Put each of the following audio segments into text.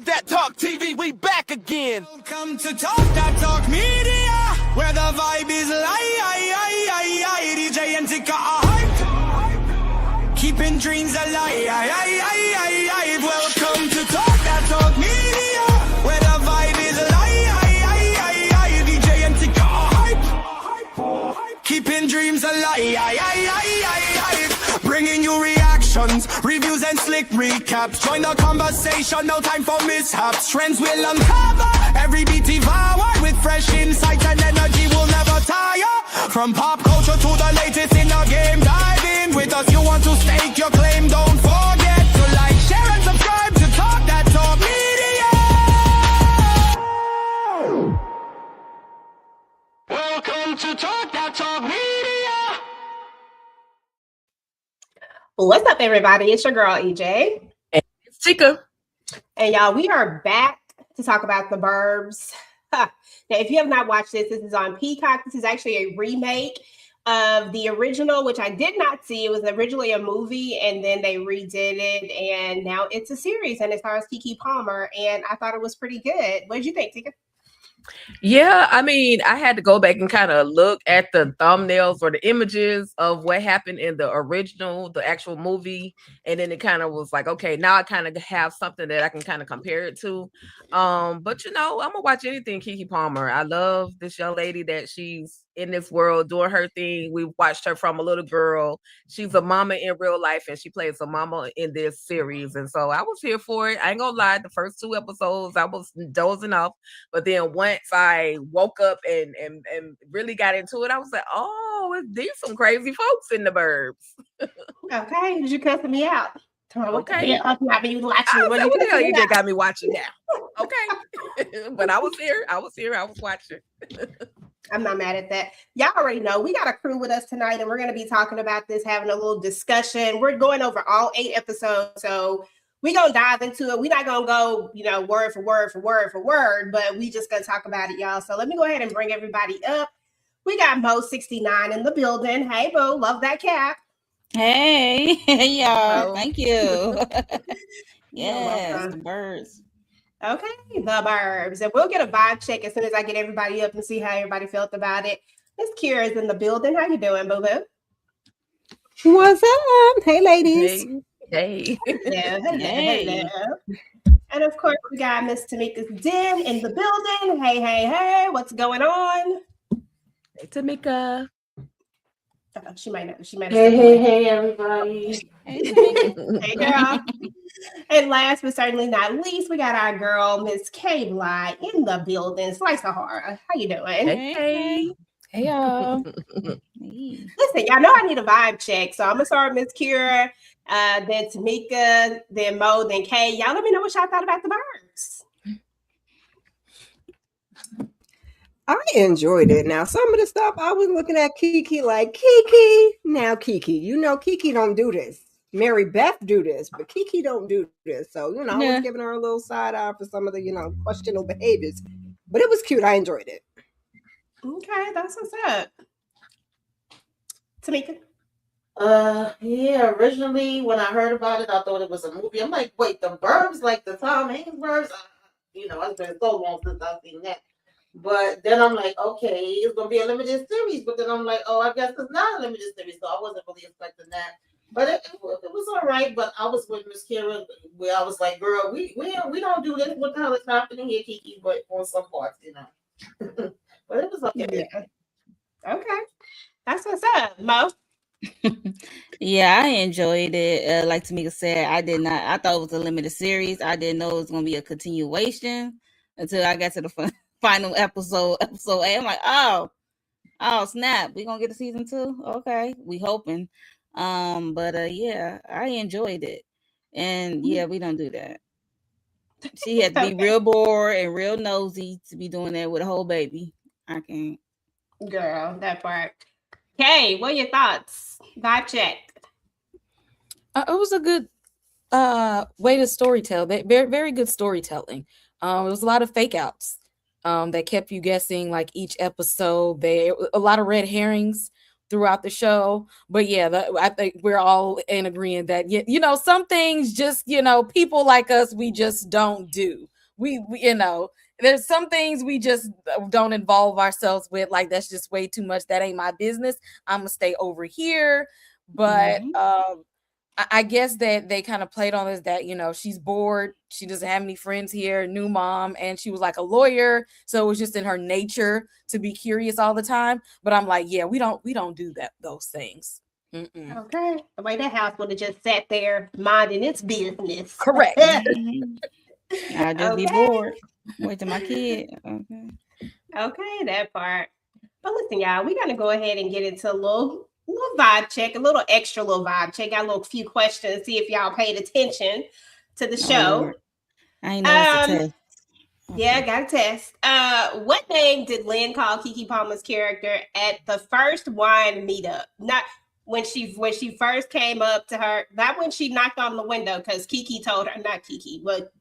That Talk TV, we back again. Welcome to Talk That Talk Media, where the vibe is live. DJ and Tik Tok hype, keeping dreams alive. Welcome to Talk That Talk Media, where the vibe is live. DJ and Tik Tok hype, keeping dreams alive. Bringing you reactions, reviews and slick recaps. Join the conversation, no time for mishaps. Trends will uncover, every beat devour. With fresh insights and energy will never tire. From pop culture to the latest in the game, dive in with us. You want to stake your claim, don't forget to like, share and subscribe to Talk That Talk Media. Welcome to Talk That Talk Media. What's up, everybody? It's your girl, EJ. And it's Tika. And y'all, we are back to talk about the Burbs. Now, if you have not watched this is on Peacock. This is actually a remake of the original, which I did not see. It was originally a movie, and then they redid it, and now it's a series, and it stars Keke Palmer, and I thought it was pretty good. What did you think, Tika? Yeah, I mean, I had to go back and kind of look at the thumbnails or the images of what happened in the original, the actual movie. And then it kind of was like, okay, now I kind of have something that I can kind of compare it to. But I'm gonna watch anything Keke Palmer. I love this young lady that she's in this world doing her thing. We watched her from a little girl. She's a mama in real life, and she plays a mama in this series. And so I was here for it. I ain't gonna lie, the first 2 episodes I was dozing off, but then once I woke up and really got into it, I was like, oh, there's some crazy folks in the Burbs. Okay, did you cuss me out? Okay. What the hell you just got me watching now? Okay. But I was here. I was watching. I'm not mad at that. Y'all already know we got a crew with us tonight, and we're going to be talking about this, having a little discussion. We're going over all 8 episodes, so we're going to dive into it. We're not going to go, word for word, but we just going to talk about it, y'all. So let me go ahead and bring everybody up. We got Mo69 in the building. Hey, Boo. Love that cap. Hey, y'all. Thank you. Yeah, the Burbs. Okay, the Burbs. And we'll get a vibe check as soon as I get everybody up and see how everybody felt about it. Miss Kira's in the building. How you doing, boo-boo? What's up? Hey, ladies. Hey. Hello. And of course, we got Miss Tamika's Den in the building. Hey. What's going on? Hey, Tamika. She might not. Hey, everybody. Hey, girl. And last but certainly not least, we got our girl, Miss K Bly, in the building. Slice of horror. How you doing? Hey, y'all. Listen, y'all know I need a vibe check, so I'm gonna start with Miss Kira, then Tamika, then Mo, then Kay. Y'all let me know what y'all thought about the Burbs. I enjoyed it. Now, some of the stuff I was looking at Keke like, Keke. Now, Keke, Keke don't do this. Mary Beth do this, but Keke don't do this. So, I was giving her a little side eye for some of the, questionable behaviors. But it was cute. I enjoyed it. Okay, that's what's up. Tamika? Originally when I heard about it, I thought it was a movie. I'm like, wait, the Burbs, like the Tom Hanks Burbs? It's been so long since I've seen that. But then I'm like, okay, it's going to be a limited series. But then I'm like, oh, I guess it's not a limited series. So I wasn't really expecting that. But it was all right. But I was with Miss Kira where I was like, girl, we don't do this. What the hell is happening here, Keke? But on some parts, But it was okay. Yeah. Okay. That's what's up, Mo. Yeah, I enjoyed it. Like Tamika said, I thought it was a limited series. I didn't know it was going to be a continuation until I got to the final episode 8. I'm like, oh snap, we gonna get a season 2? Okay, we hoping. But yeah, I enjoyed it, and yeah, we don't do that. She had to be real bored and real nosy to be doing that with a whole baby. I can't. Girl, that part. Okay, what are your thoughts? Vibe check. It was a good way to storytell. Very, very good storytelling. There was a lot of fake outs that kept you guessing like each episode. A lot of red herrings throughout the show. But yeah, I think we're all in agreement that you know, some things just, you know, people like us, we just don't do. We you know, there's some things we just don't involve ourselves with. Like, that's just way too much. That ain't my business. I'm gonna stay over here. But I guess that they kind of played on this, that, you know, she's bored, she doesn't have any friends here, new mom, and she was like a lawyer, so it was just in her nature to be curious all the time. But I'm like, yeah, we don't do those things. Mm-mm. Okay. The way that house would have just sat there minding its business. Correct. I'd just be bored. Wait till my kid. Okay, that part. But listen, y'all, we're gonna go ahead and get into a little vibe check, a little extra little vibe check. Got a little few questions, see if y'all paid attention to the show. I ain't know it's a test. Yeah, got a test. What name did Lynn call Keke Palmer's character at the first wine meetup? Not when she first came up to her, not when she knocked on the window, because Keke told her, not Keke, but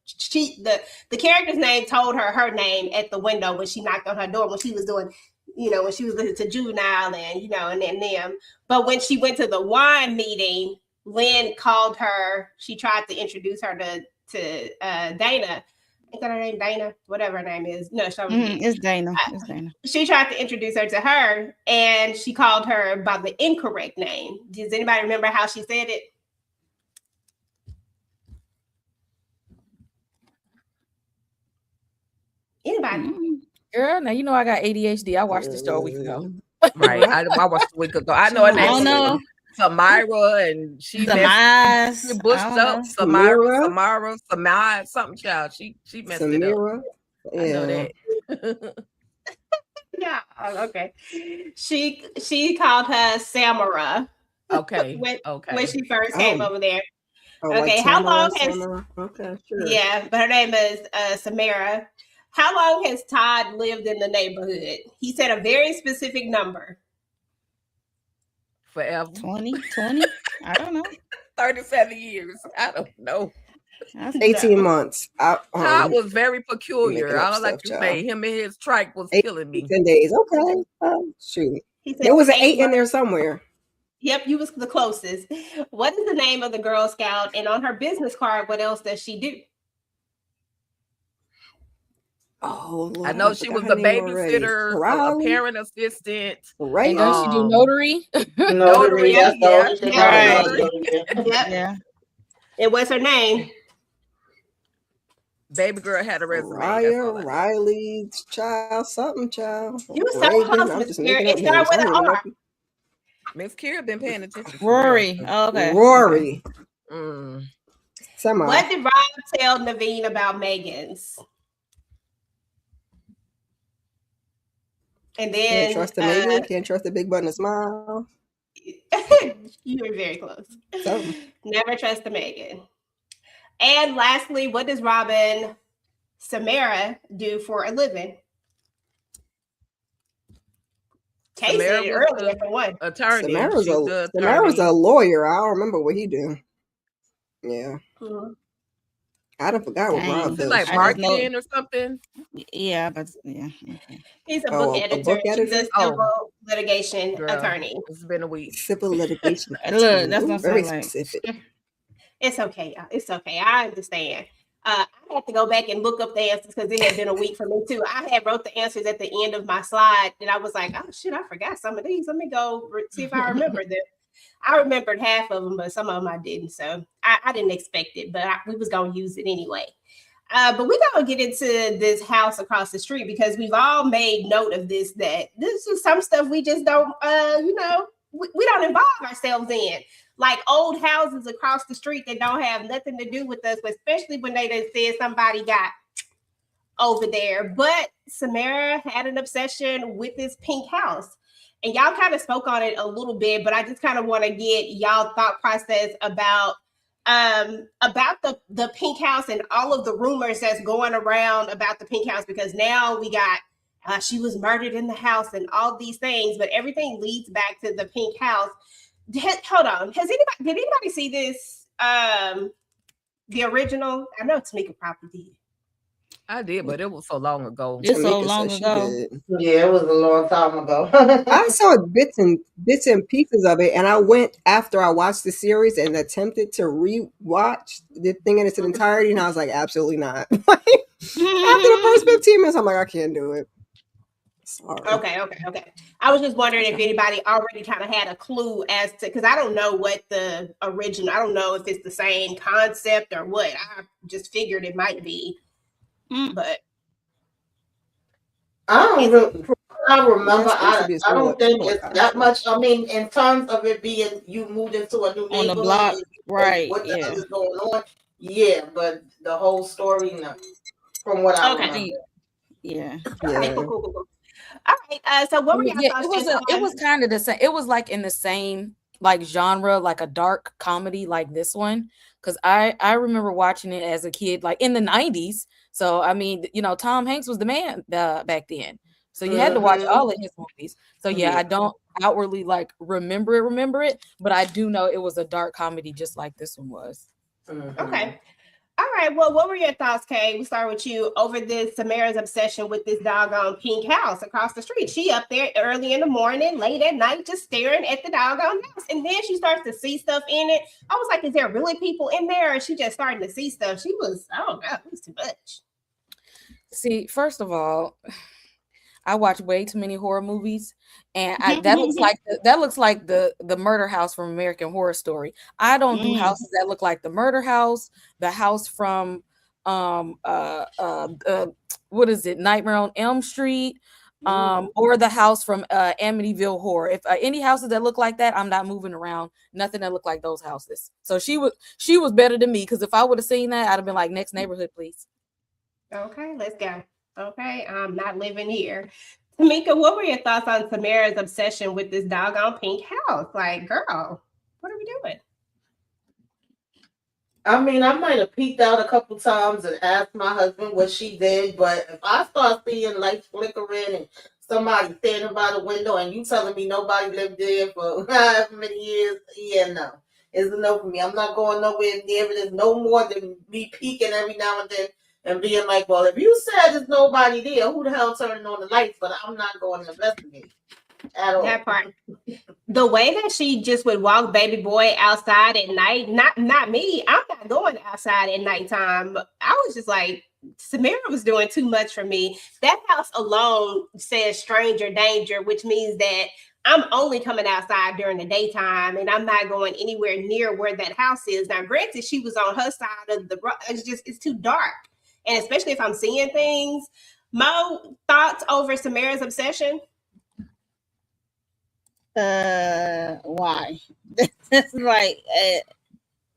the character's name told her name at the window when she knocked on her door, when she was doing, you know, when she was listening to Juvenile and, you know, and then them. But when she went to the wine meeting, Lynn called her, she tried to introduce her to Dana. Is that her name, Dana? Whatever her name is. No, it's Dana. It's Dana. She tried to introduce her to her, and she called her by the incorrect name. Does anybody remember how she said it? Anybody? Girl, now you know I got ADHD. I watched this show a week ago. Right. I watched a week ago. I know her name. I don't know. Samira, and she bushed up Samira, something child. She messed it up. Yeah. I know that. Yeah. Okay. She called her Samara. Okay. When she first came over there. Oh, okay. Like how long has? Samara? Okay, sure. Yeah, but her name is Samara. How long has Todd lived in the neighborhood? He said a very specific number. Forever. 20? I don't know. 37 years. I don't know. 18 months. Todd was very peculiar. I don't like to say him and his trike was killing me. 10 days. Okay. Shoot. There was an 8 in there somewhere. Yep, you was the closest. What is the name of the Girl Scout? And on her business card, what else does she do? Oh, Lord, I know she was a babysitter, a parent assistant. Right. And does she do notary? Notary, that's the only thing. Right. Yeah. And what's her name? Baby girl had a resume. Riley, child. You were so close, Miss Kira. It started with an R. Miss Kira been paying attention. Rory. Oh, okay. Rory. What did Rob tell Naveen about Megan's? And then can't trust the Megan, can't trust the big button and smile. You were very close. Never trust the Megan. And lastly, what does Robin Samara do for a living? Kay said it earlier for one. Attorney. Samara's a lawyer. I don't remember what he do. Yeah. Mm-hmm. I done forgot what Rob does. Like marketing or something? Yeah, but yeah. He's a book editor. He's a civil litigation attorney. It's been a week. Civil litigation. Look, that's not very like specific. It's okay, y'all. It's okay. I understand. I had to go back and look up the answers because it had been a week for me too. I had wrote the answers at the end of my slide, and I was like, "Oh shit, I forgot some of these. Let me go see if I remember them." I remembered half of them, but some of them I didn't. So I didn't expect it, but we was gonna use it anyway. But we're gonna get into this house across the street because we've all made note of this. That this is some stuff we just don't, we don't involve ourselves in. Like old houses across the street that don't have nothing to do with us, but especially when they done said somebody got over there. But Samara had an obsession with this pink house. And y'all kind of spoke on it a little bit, but I just kind of want to get y'all thought process about the pink house and all of the rumors that's going around about the pink house, because now we got she was murdered in the house and all these things, but everything leads back to the pink house. Hold on. Did anybody see this? The original? I know Tamika probably did. I did, but it was so long ago. It's so Tamika long said she ago. did. Yeah, it was a long time ago. I saw bits and pieces of it, and I went after I watched the series and attempted to re-watch the thing in its entirety, and I was like, absolutely not. Like, after the first 15 minutes, I'm like, I can't do it. Sorry. Okay. I was just wondering if anybody already kind of had a clue as to, because I don't know what the original, I don't know if it's the same concept or what. I just figured it might be, but I don't it's- I remember. That's supposed to I be I don't think similar it's that concept. much. I mean, in terms of it being you moved into a new On the neighborhood, block, and right? what the hell Yeah. is going on? Yeah, but the whole story, no. From what I okay. remember. Yeah. Okay, Yeah. cool. All right. So what were your Yeah, thoughts it was kind of the same. It was like in the same like genre, like a dark comedy like this one. Because I remember watching it as a kid, like in the 90s. So I mean, you know, Tom Hanks was the man back then. So you had to watch all of his movies. So yeah, Yeah. I don't outwardly like remember it, but I do know it was a dark comedy just like this one was. Okay. All right. Well, what were your thoughts, Kay? We start with you over this Samara's obsession with this doggone pink house across the street. She up there early in the morning, late at night, just staring at the doggone house. And then she starts to see stuff in it. I was like, is there really people in there? Or is she just starting to see stuff? She was, I don't know, it was too much. See, first of all, I watch way too many horror movies, and that looks like the murder house from American Horror Story. I don't do houses that look like the murder house, the house from what is it, Nightmare on Elm Street, or the house from Amityville Horror. If any houses that look like that, I'm not moving around. Nothing that look like those houses. So she was better than me, because if I would have seen that, I'd have been like, next neighborhood, please. Okay, let's go. Okay, I'm not living here. Tamika, what were your thoughts on Samara's obsession with this doggone pink house? Like, girl, what are we doing? I mean, I might have peeked out a couple times and asked my husband what she did, but if I start seeing lights flickering and somebody standing by the window and you telling me nobody lived there for however many years, yeah, no. It's a no for me. I'm not going nowhere near it. It's no more than me peeking every now and then and being like, well, if you said there's nobody there, who the hell turning on the lights? But I'm not going to investigate at all. That part. The way that she just would walk baby boy outside at night, not me. I'm not going outside at nighttime. I was just like, Samara was doing too much for me. That house alone says stranger danger, which means that I'm only coming outside during the daytime and I'm not going anywhere near where that house is. Now, granted, she was on her side of the road. It's too dark. And especially if I'm seeing things. Mo, thoughts over Samara's obsession? Why? That's like,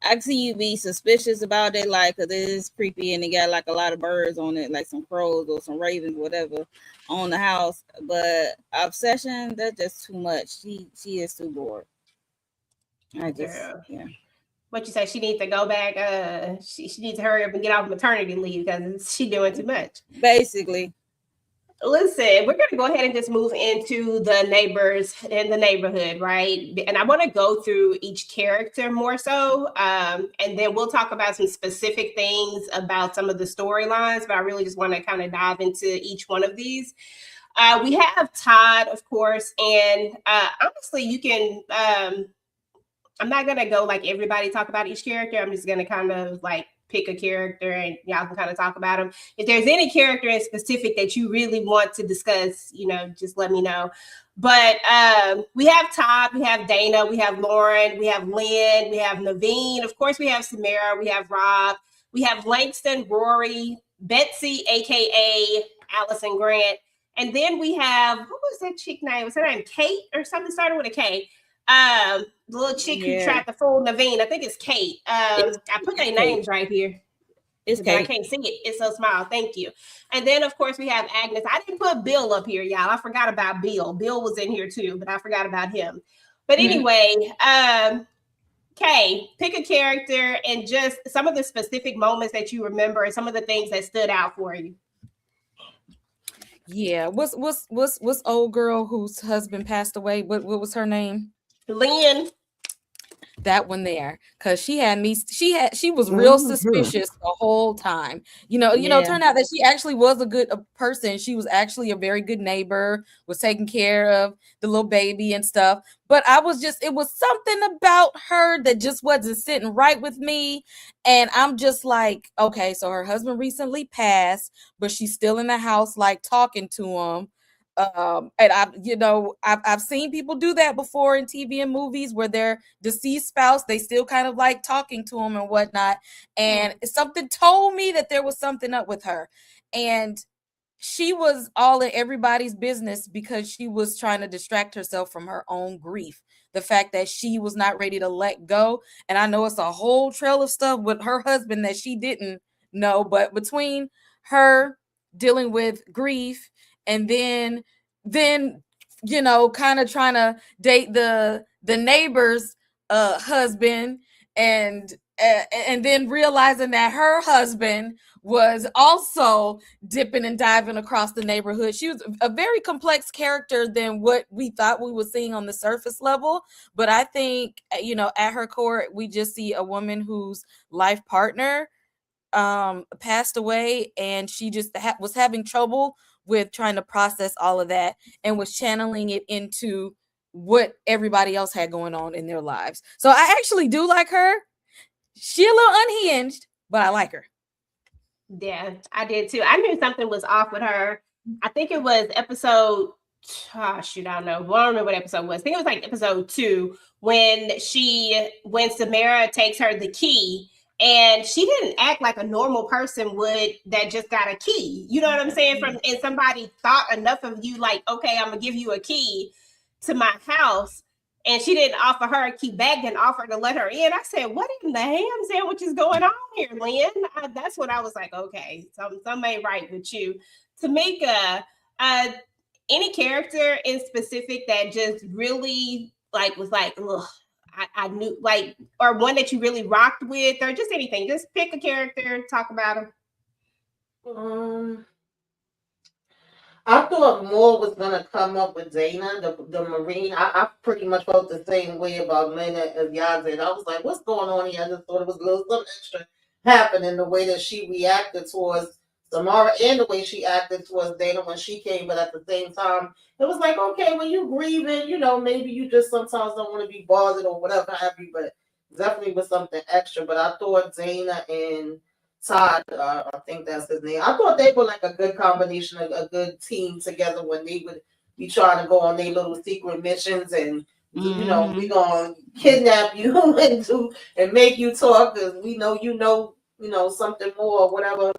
I see you be suspicious about it, like, because it is creepy and it got like a lot of birds on it, like some crows or some ravens, whatever, on the house. But obsession, that's just too much. She is too bored. Yeah. What you say? She needs to go back. She needs to hurry up and get off maternity leave because she's doing too much. Basically. Listen, we're going to go ahead and just move into the neighbors in the neighborhood, right? And I want to go through each character more so. And then we'll talk about some specific things about some of the storylines, but I really just want to kind of dive into each one of these. We have Todd, of course, and honestly, you can, I'm not going to go like everybody talk about each character. I'm just going to kind of like pick a character and y'all can kind of talk about them. If there's any character in specific that you really want to discuss, just let me know. But we have Todd, we have Dana, we have Lauren, we have Lynn, we have Naveen. Of course, we have Samara, we have Rob, we have Langston, Rory, Betsy, aka Allison Grant. And then we have, what was that chick name? Was her name Kate or something started with a K? The little chick who tried to fool Naveen. I think it's Kate. I put their names right here. It's but Kate. I can't see it. It's so small. Thank you. And then of course we have Agnes. I didn't put Bill up here, y'all. I forgot about Bill. Bill was in here too, but I forgot about him. But anyway, Kay, pick a character and just some of the specific moments that you remember and some of the things that stood out for you. Yeah, what's old girl whose husband passed away? What was her name? Lynn. that one there, because she was real suspicious the whole time. Turned out that she actually was a good person. She was actually a very good neighbor, was taking care of the little baby and stuff. But it was something about her that just wasn't sitting right with me. And I'm just like, okay, so her husband recently passed, but she's still in the house, like talking to him. And I've seen people do that before in TV and movies, where their deceased spouse, they still kind of like talking to them and whatnot. And something told me that there was something up with her. And she was all in everybody's business because she was trying to distract herself from her own grief. The fact that she was not ready to let go. And I know it's a whole trail of stuff with her husband that she didn't know, but between her dealing with grief and then kind of trying to date the neighbor's husband, and then realizing that her husband was also dipping and diving across the neighborhood. She was a very complex character than what we thought we were seeing on the surface level. But I think, at her core, we just see a woman whose life partner passed away, and she just was having trouble with trying to process all of that, and was channeling it into what everybody else had going on in their lives. So I actually do like her. She a little unhinged, but I like her. Yeah, I did too. I knew something was off with her. I think it was episode, I don't know. Well, I don't remember what episode it was. I think it was like episode 2 when Samara takes her the key, and she didn't act like a normal person would that just got a key. You know what I'm saying? And somebody thought enough of you, like, okay, I'm gonna give you a key to my house. And she didn't offer her a key back, then offered to let her in. I said, what in the ham sandwich is going on here, Lynn? That's when I was like, okay, something ain't right with you. Tamika, any character in specific that just really was like, ugh, I knew, like, or one that you really rocked with, or just anything. Just pick a character, talk about them. I thought more was gonna come up with Dana, the Marine. I pretty much felt the same way about Lena as Yazid. I was like, what's going on here? I just thought it was a little something extra happening, the way that she reacted towards Samara and the way she acted towards Dana when she came, but at the same time, it was like, okay, when you grieving, maybe you just sometimes don't want to be bothered or whatever have you, but definitely was something extra. But I thought Dana and Todd, I think that's his name. I thought they were like a good combination, a good team together when they would be trying to go on their little secret missions and we gonna kidnap you and make you talk because we know something more or whatever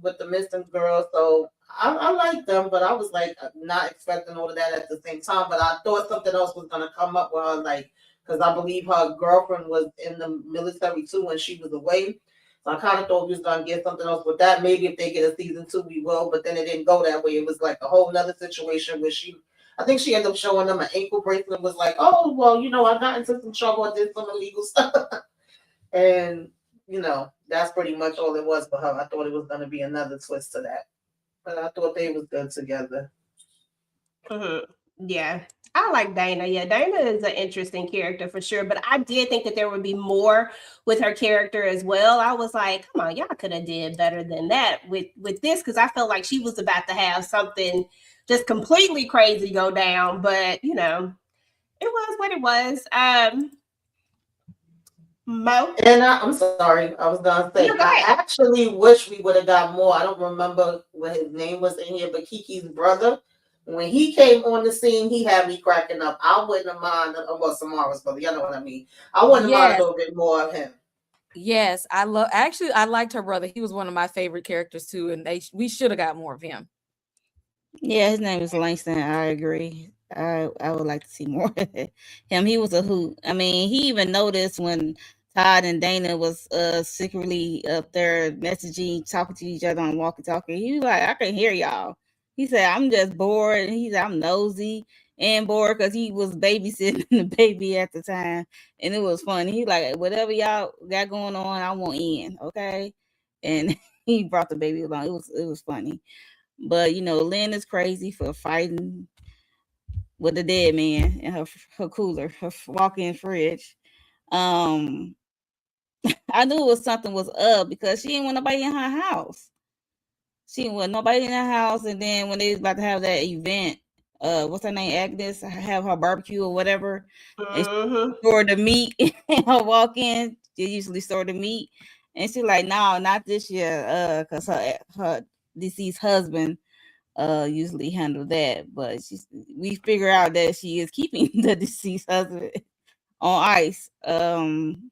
with the missing girl. So I like them, but I was like not expecting all of that at the same time. But I thought something else was gonna come up with her, like, because I believe her girlfriend was in the military too when she was away. So I kind of thought we was going to get something else with that. Maybe if they get a season 2, we will. But then it didn't go that way. It was like a whole nother situation where I think she ended up showing them an ankle bracelet and was like, oh, well, I got into some trouble. I did some illegal stuff. And, that's pretty much all it was for her. I thought it was going to be another twist to that. But I thought they was good together. Yeah. I like Dana. Yeah, Dana is an interesting character for sure. But I did think that there would be more with her character as well. I was like, come on, y'all could have did better than that with this, because I felt like she was about to have something just completely crazy go down. But it was what it was. Mo? And I'm sorry, I was gonna say I actually wish we would have got more. I don't remember what his name was in here, but Kiki's brother. When he came on the scene, he had me cracking up. I wouldn't have minded. Well, Samara's brother, you know what I mean. I wouldn't have minded a little bit more of him. Yes, I liked her brother. He was one of my favorite characters too, and we should have got more of him. Yeah, his name is Langston. I agree. I would like to see more of him. He was a hoot. I mean, he even noticed when Todd and Dana was secretly up there messaging, talking to each other on walkie-talkie. He was like, I can hear y'all. He said, I'm just bored. And he said, I'm nosy and bored because he was babysitting the baby at the time. And it was funny. He like, whatever y'all got going on, I want in, okay? And he brought the baby along. It was funny. But Lynn is crazy for fighting with the dead man in her cooler, her walk-in fridge. I knew it was something was up because she didn't want nobody in her house. She didn't want nobody in her house. And then when they was about to have that event, what's her name, Agnes, have her barbecue or whatever, and she stored the meat in her walk-in. She usually store the meat, and she's like, "No, not this year, because her deceased husband usually handle that." But we figure out that she is keeping the deceased husband on ice. And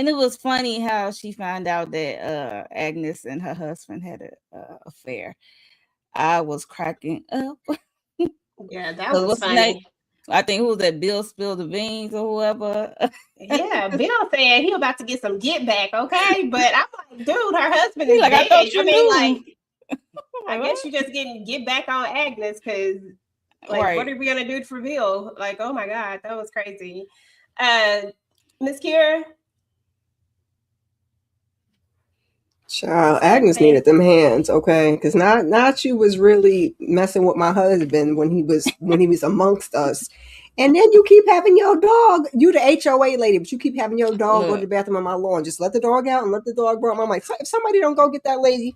it was funny how she found out that Agnes and her husband had an affair. I was cracking up. Yeah, that was funny. I think who was that? Bill spilled the beans or whoever. Yeah, Bill saying he about to get some get back, okay? But I'm like, dude, her husband is like, dead. I thought you knew. Like, I guess you just get back on Agnes because, like, Right. what are we gonna do for Bill? Like, oh my god, that was crazy. Miss Kira. Child, Agnes needed them hands, okay? Because not you was really messing with my husband when he was amongst us. And then you keep having your dog, you the HOA lady, but you keep having your dog go to the bathroom on my lawn. Just let the dog out and let the dog bark. I'm like, if somebody don't go get that lady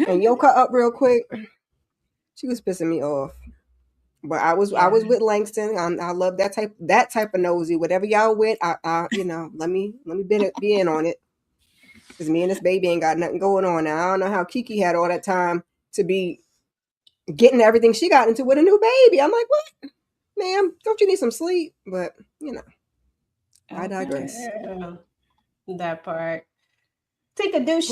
and yoke her up real quick, she was pissing me off. But I was with Langston. I love that type of nosy. Whatever y'all with, I let me be in on it. Because me and this baby ain't got nothing going on now. I don't know how Kiki had all that time to be getting everything she got into with a new baby. I'm like, what? Ma'am, don't you need some sleep? But, I digress. Yeah, that part. Take a douche.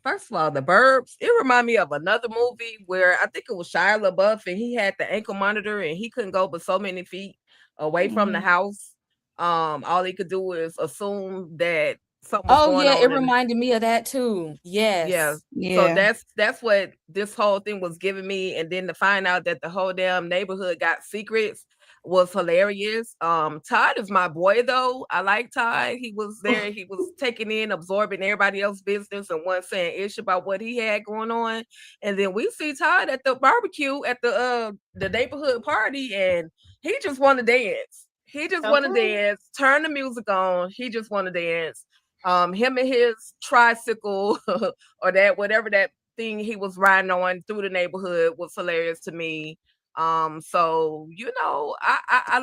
First of all, the Burbs, it reminded me of another movie where I think it was Shia LaBeouf and he had the ankle monitor and he couldn't go but so many feet away from the house. All he could do is assume that something was going on. It reminded me of that too. Yes. Yeah. So that's what this whole thing was giving me. And then to find out that the whole damn neighborhood got secrets was hilarious. Todd is my boy though. I like Todd. He was there, he was taking in, absorbing everybody else's business and wasn't saying ish about what he had going on. And then we see Todd at the barbecue at the neighborhood party, and he just want to dance. He just want to dance, turn the music on. He just want to dance. Him and his tricycle or that whatever that thing he was riding on through the neighborhood was hilarious to me. So I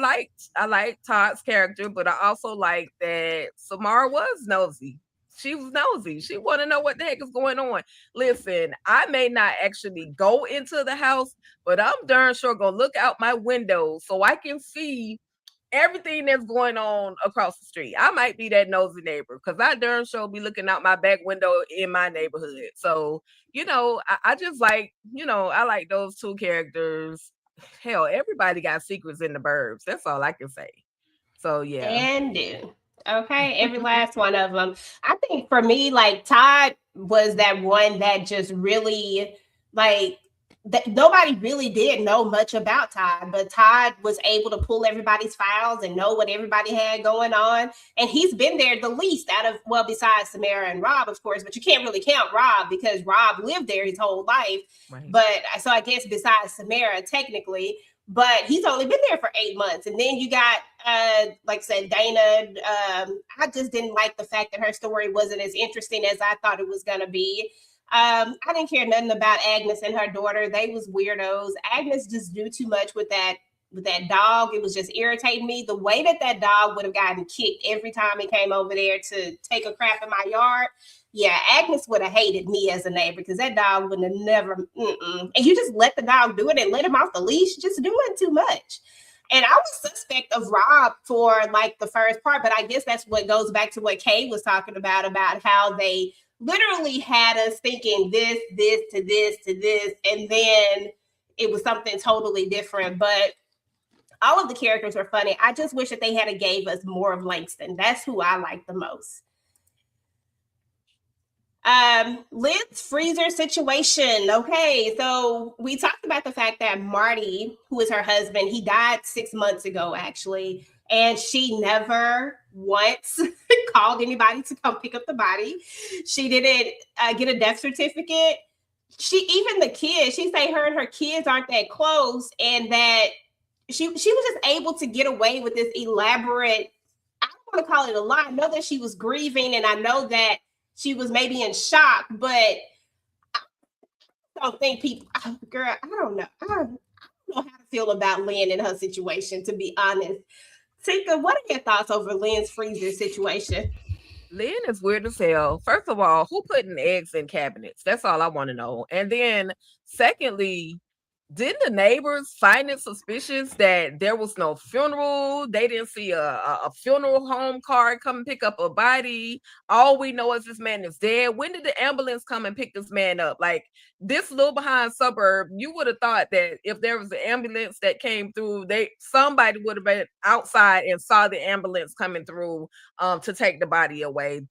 liked Todd's character, but I also like that Samara was nosy. She was nosy. She want to know what the heck is going on. Listen, I may not actually go into the house, but I'm darn sure gonna look out my window so I can see everything that's going on across the street. I might be that nosy neighbor because I darn sure be looking out my back window in my neighborhood. So, I just like, I like those two characters. Hell, everybody got secrets in the Burbs. That's all I can say. So, yeah. And do. Okay, every last one of them. I think for me, like, Todd was that one that just really, like, that nobody really did know much about Todd, but Todd was able to pull everybody's files and know what everybody had going on. And he's been there the least out of, well, besides Samara and Rob, of course, but you can't really count Rob because Rob lived there his whole life. Right. But so I guess besides Samara, technically, but he's only been there for 8 months. And then you got, like I said, Dana. I just didn't like the fact that her story wasn't as interesting as I thought it was going to be. I didn't care nothing about Agnes and her daughter. They was weirdos. Agnes just do too much with that dog. It was just irritating me. The way that dog would have gotten kicked every time he came over there to take a crap in my yard. Yeah, Agnes would have hated me as a neighbor because that dog would have never. And you just let the dog do it and let him off the leash. Just doing too much. And I was suspect of Rob for like the first part, but I guess that's what goes back to what Kay was talking about how they literally had us thinking this to this, and then it was something totally different. But all of the characters were funny. I just wish that they had gave us more of Langston. That's who I like the most. Liz's freezer situation. Okay, so we talked about the fact that Marty, who is her husband, he died 6 months ago, actually, and she never once called anybody to come pick up the body. She didn't get a death certificate. even the kids, she say her and her kids aren't that close, and that she was just able to get away with this elaborate, I don't want to call it a lie. I know that she was grieving, and I know that she was maybe in shock, but I don't think people, girl, I don't know. I don't know how to feel about Lynn in her situation, to be honest. Tika, what are your thoughts over Lynn's freezer situation? Lynn is weird as hell. First of all, who putting eggs in cabinets? That's all I want to know. And then, secondly, didn't the neighbors find it suspicious that there was no funeral? They didn't see a funeral home car come pick up a body. All we know is this man is dead. When did the ambulance come and pick this man up? Like, this little behind suburb, you would have thought that if there was an ambulance that came through, somebody would have been outside and saw the ambulance coming through to take the body away.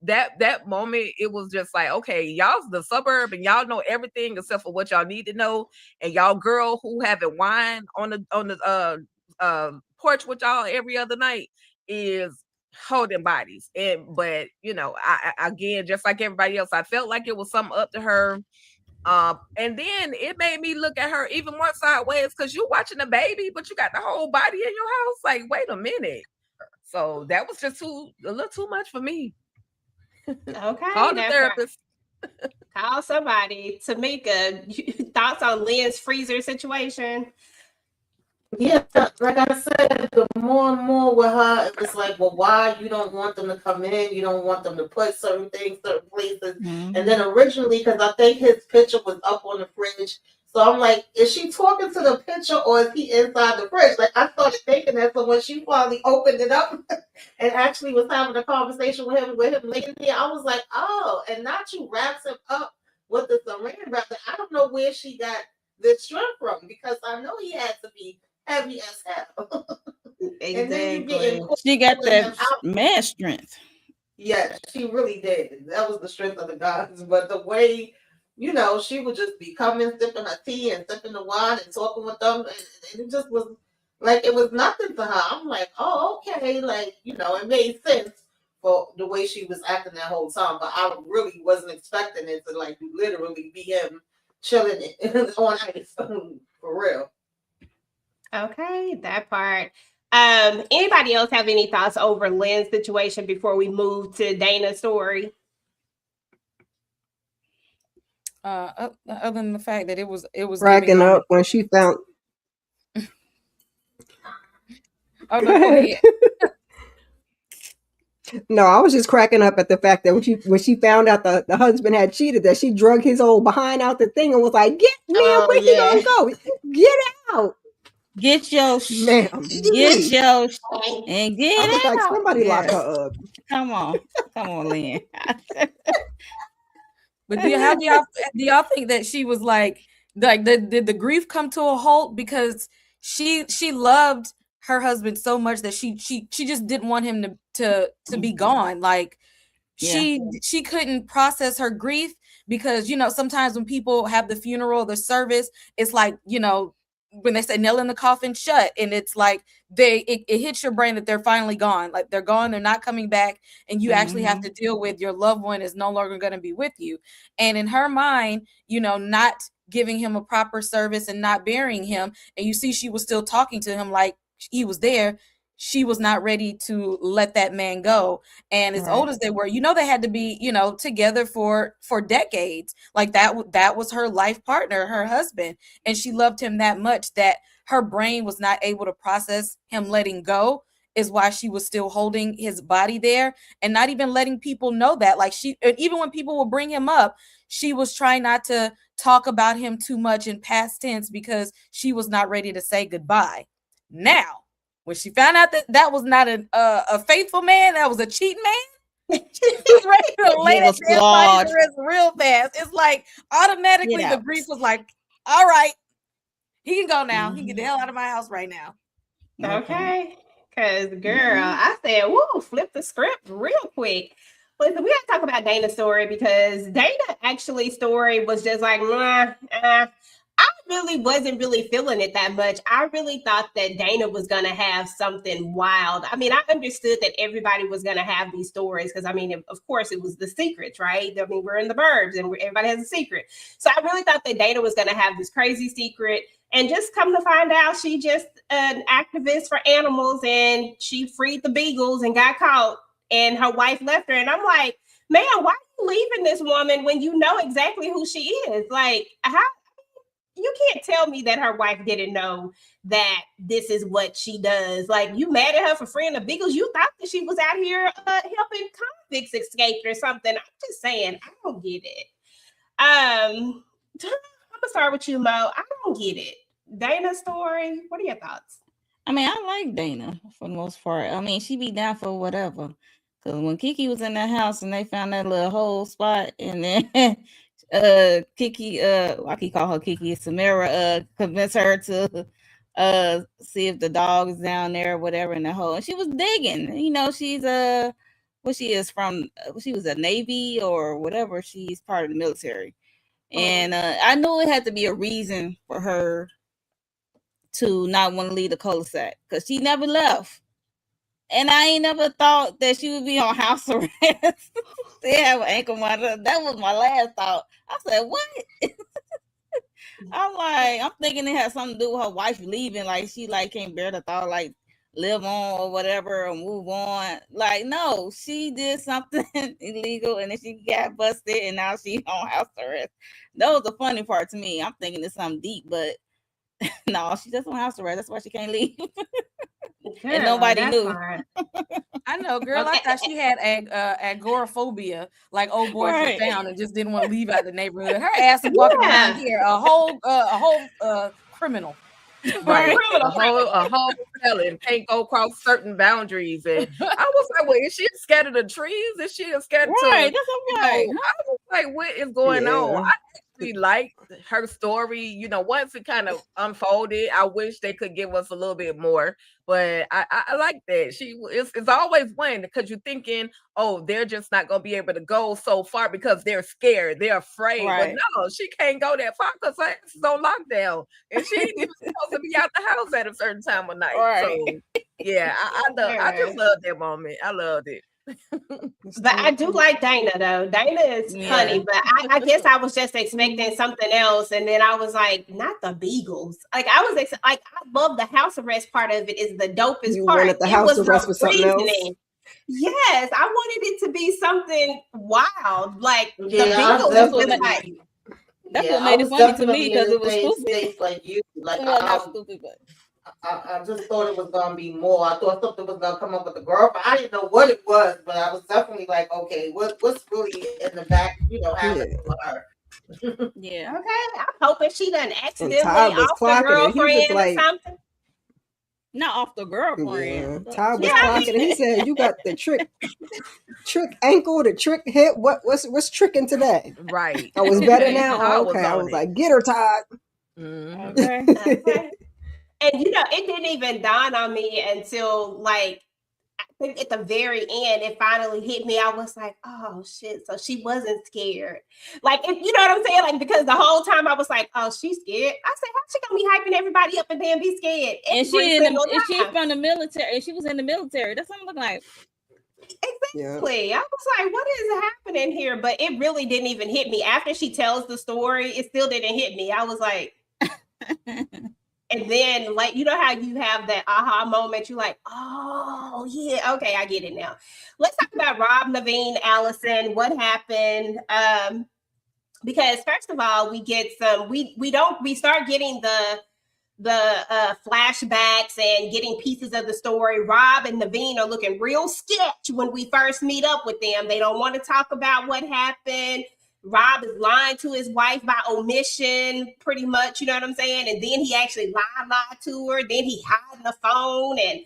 That moment, it was just like, okay, y'all's the suburb and y'all know everything except for what y'all need to know, and y'all girl who having wine on the porch with y'all every other night is holding bodies. But I again, just like everybody else, I felt like it was something up to her. And then it made me look at her even more sideways, because you're watching a baby, but you got the whole body in your house. Like, wait a minute. So that was just a little too much for me. Okay. Call the therapist. Call somebody. Tamika, thoughts on Lynn's freezer situation? Yeah, like I said, the more and more with her, it was like, well, why you don't want them to come in? You don't want them to put certain things, certain places. Mhm. And then originally, because I think his picture was up on the fridge, so I'm like, is she talking to the picture or is he inside the fridge? Like, I started thinking that. So when she finally opened it up and actually was having a conversation with him laying there, I was like, oh, and now she wraps him up with the saran wrap. I don't know where she got this strength from, because I know he had to be heavy as hell. Exactly. She got that man strength. Yeah, she really did. That was the strength of the gods. But the way, she would just be coming, sipping her tea and sipping the wine and talking with them, and it just was like it was nothing to her. I'm like, oh, okay, like, it made sense for the way she was acting that whole time. But I really wasn't expecting it to like literally be him chilling on ice for real. Okay, that part. Anybody else have any thoughts over Lynn's situation before we move to Dana's story? Other than the fact that it was Cracking up when she found. Oh, no, go ahead. No, I was just cracking up at the fact that when she found out the husband had cheated, that she drug his old behind out the thing and was like, "Get man, where you gonna go? Get out! Get your ma'am, get your and get I was out. like, somebody lock Yes. her up." Come on, Lynn. But do y'all think that she was like did the grief come to a halt because she loved her husband so much that she just didn't want him to be gone? Like, she couldn't process her grief because sometimes when people have the funeral, the service, it's like when they say nail in the coffin shut, and it's like it hits your brain that they're finally gone, like they're gone, they're not coming back, and you actually have to deal with your loved one is no longer going to be with you. And in her mind, not giving him a proper service and not burying him, and you see she was still talking to him like he was there, she was not ready to let that man go. And as old as they were, they had to be, together for decades. Like that was her life partner, her husband. And she loved him that much that her brain was not able to process him letting go, is why she was still holding his body there and not even letting people know that. Like, even when people would bring him up, she was trying not to talk about him too much in past tense because she was not ready to say goodbye. Now, when she found out that was not a faithful man, that was a cheating man, she was ready to lay that damn body to rest real fast. It's like automatically the grief was like, all right, he can go now. He can get the hell out of my house right now. Okay. Because, girl, I said, woo, flip the script real quick. But we got to talk about Dana's story, because Dana actually story was just like, I really wasn't really feeling it that much. I really thought that Dana was going to have something wild. I mean, I understood that everybody was going to have these stories because, I mean, of course, it was the secrets, right? I mean, we're in the burbs and everybody has a secret. So I really thought that Dana was going to have this crazy secret. And just come to find out, she just an activist for animals and she freed the beagles and got caught and her wife left her. And I'm like, man, why are you leaving this woman when you know exactly who she is? Like, how? You can't tell me that her wife didn't know that this is what she does. Like, you mad at her for freeing the beagles? You thought that she was out here helping convicts escape or something. I'm just saying, I don't get it. I'm gonna start with you, Mo. I don't get it. Dana's story. What are your thoughts? I mean, I like Dana for the most part. I mean, she be down for whatever. Because when Kiki was in that house and they found that little hole spot, and then Kiki, I can call her Kiki, Samara, convinced her to see if the dog is down there or whatever in the hole. And she was digging. You know, she's what she is from, she was a Navy or whatever. She's part of the military. And I knew it had to be a reason for her to not want to leave the cul-de-sac because she never left. And I ain't never thought that she would be on house arrest. They have an ankle monitor. That was my last thought. I said, what? I'm thinking it had something to do with her wife leaving. Like, she can't bear the thought, live on or whatever or move on. Like, no, she did something illegal and then she got busted and now she's on house arrest. That was the funny part to me. I'm thinking it's something deep, but no, she's just on house arrest. That's why she can't leave. And nobody knew. I know, girl. I thought she had agoraphobia, like old boy from town, and just didn't want to leave out the neighborhood. Her ass is walking around here, a whole criminal. Right, a whole felon can't go across certain boundaries, and I was like, "Well, is she scared of the trees? Is she scared to?" Right, that's what I was like, "What is going on?" I actually liked her story. You know, once it kind of unfolded, I wish they could give us a little bit more, but I like that. It's always one because you're thinking, oh, they're just not gonna be able to go so far because they're scared, they're afraid. Right. But no, she can't go that far because her ass is on lockdown, and she ain't even supposed to be out the house at a certain time of night. Right. So yeah, I just love that moment. I loved it. But I do like Dana though. Dana is funny, but I guess I was just expecting something else, and then I was like, not the beagles. Like I was I love the house arrest part of it. Is the dopest You part. wanted the house arrest for something else. Yes, I wanted it to be something wild, like the beagles. beagles. That's what made it funny to me because it was stupid. Like you, like well, not stupid, but. I just thought it was gonna be more. I thought something was gonna come up with the girlfriend. I didn't know what it was, but I was definitely like, okay, what's really in the back, happening for her? Yeah. Okay. I'm hoping she done accidentally Todd was off the clocking girlfriend it. or something. Not off the girlfriend. Yeah. Todd was clocking it. He said, "You got the trick ankle, the trick hip. What's tricking today?" Right. Oh, it's better now. Oh, okay. I was like, "Get her, Todd." Okay. And it didn't even dawn on me until I think at the very end, it finally hit me. I was like, oh shit. So she wasn't scared. You know what I'm saying? Like, because the whole time I was like, oh, she's scared. I said, how's she gonna be hyping everybody up and then be scared? And she's from the military. And she was in the military. That's what I'm looking like. Exactly. Yeah. I was like, what is happening here? But it really didn't even hit me. After she tells the story, it still didn't hit me. I was like, and then, how you have that aha moment, you're like, oh, yeah, okay, I get it now. Let's talk about Rob, Naveen, Allison. What happened? Because first of all, we get we start getting the flashbacks and getting pieces of the story. Rob and Naveen are looking real sketch when we first meet up with them. They don't want to talk about what happened. Rob is lying to his wife by omission, pretty much, you know what I'm saying? And then he actually lied to her. Then he hiding the phone. And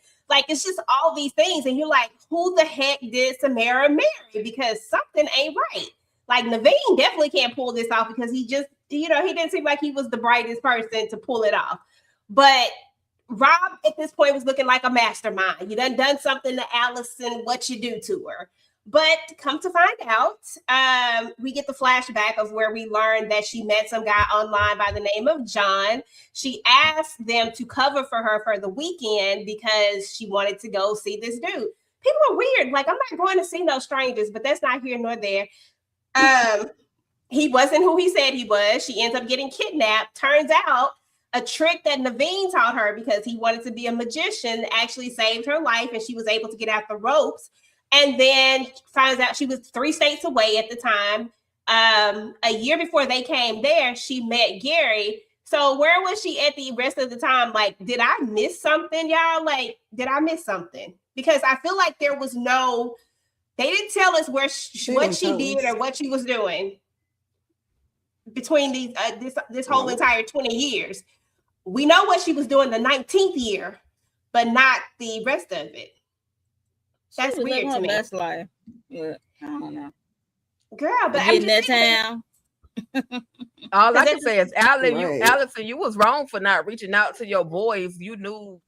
it's just all these things. And you're like, who the heck did Samara marry? Because something ain't right. Naveen definitely can't pull this off because he just, he didn't seem like he was the brightest person to pull it off. But Rob at this point was looking like a mastermind. You done something to Allison, what you do to her. But come to find out, we get the flashback of where we learned that she met some guy online by the name of John. She asked them to cover for her for the weekend because she wanted to go see this dude. People are weird. Like, I'm not going to see no strangers, but that's not here nor there. He wasn't who he said he was. She ends up getting kidnapped. Turns out a trick that Naveen taught her because he wanted to be a magician actually saved her life, and she was able to get out the ropes. And then finds out she was 3 states away at the time. A year before they came there, she met Gary. So where was she at the rest of the time? Like, did I miss something, y'all? Like, did I miss something? Because I feel like there was no, they didn't tell us what she did or what she was doing between these this whole entire 20 years. We know what she was doing the 19th year, but not the rest of it. That's weird to me. Best life. Yeah, I don't know. Girl, but I'm in that town. All I can say is, Allison, you was wrong for not reaching out to your boys. You knew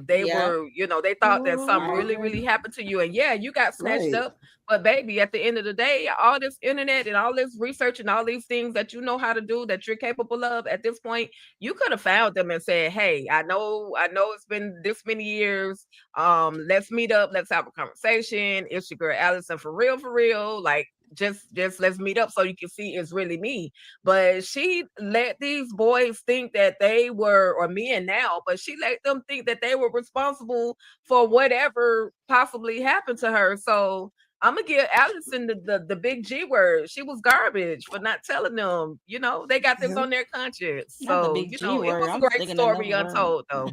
they were, they thought that something really, really happened to you. And yeah, you got snatched up. But baby, at the end of the day, all this internet and all this research and all these things that you know how to do, that you're capable of at this point, you could have found them and said, hey, I know it's been this many years. Let's meet up. Let's have a conversation. It's your girl Allison for real. Like, just let's meet up so you can see it's really me. But she let these boys think that they were, or men now, but she let them think that they were responsible for whatever possibly happened to her. So I'm gonna give Allison the big G word. She was garbage for not telling them. They got this on their conscience. So it was a great story untold, though.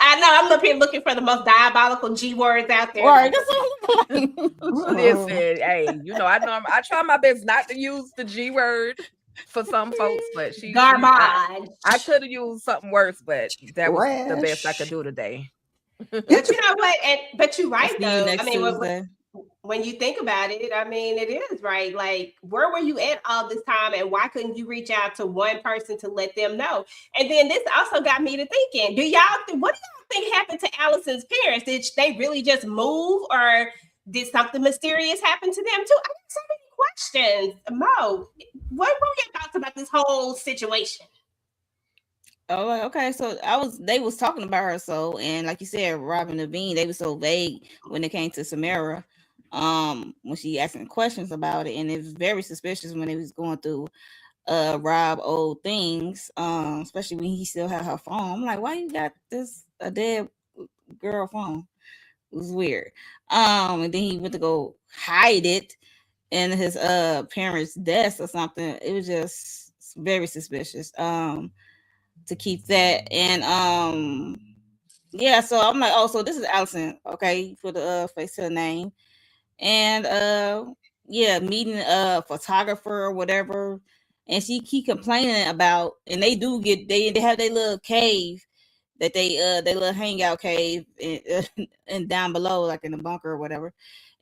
I know. I'm up here looking for the most diabolical G words out there. Right. Listen, hey, I try my best not to use the G word for some folks, but garbage. I could have used something worse, but that was the best I could do today. But you know what? But you're right, though. I mean, when you think about it, I mean, it is right. Like, where were you at all this time, and why couldn't you reach out to one person to let them know? And then this also got me to thinking: what do y'all think happened to Allison's parents? Did they really just move, or did something mysterious happen to them too? I got so many questions. Mo, what were your thoughts about this whole situation? Oh, okay. So they was talking about her, and like you said, Robin and Naveen, they were so vague when it came to Samara. When she asking questions about it, and it was very suspicious when they was going through Rob old things, especially when he still had her phone. I'm like, why you got a dead girl phone? It was weird. And then he went to go hide it in his parents' desk or something. It was just very suspicious. To keep that, and so I'm like, oh, so this is Allison, okay, for the face to the name. And meeting a photographer or whatever, and she keep complaining about, and they have their little cave that they little hangout cave and down below, like in the bunker or whatever,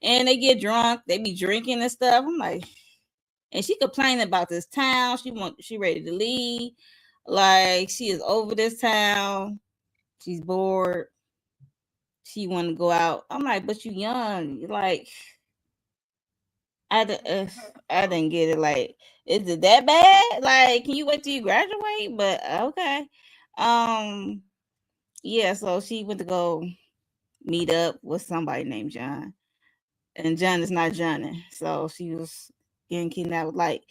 and they get drunk, they be drinking and stuff. I'm like, and she complaining about this town, she ready to leave, like she is over this town, she's bored. She want to go out. I'm like, but you young. Like, I didn't get it. Like, is it that bad? Like, can you wait till you graduate? But okay. So she went to go meet up with somebody named John. And John is not Johnny. So she was getting kidnapped. Like,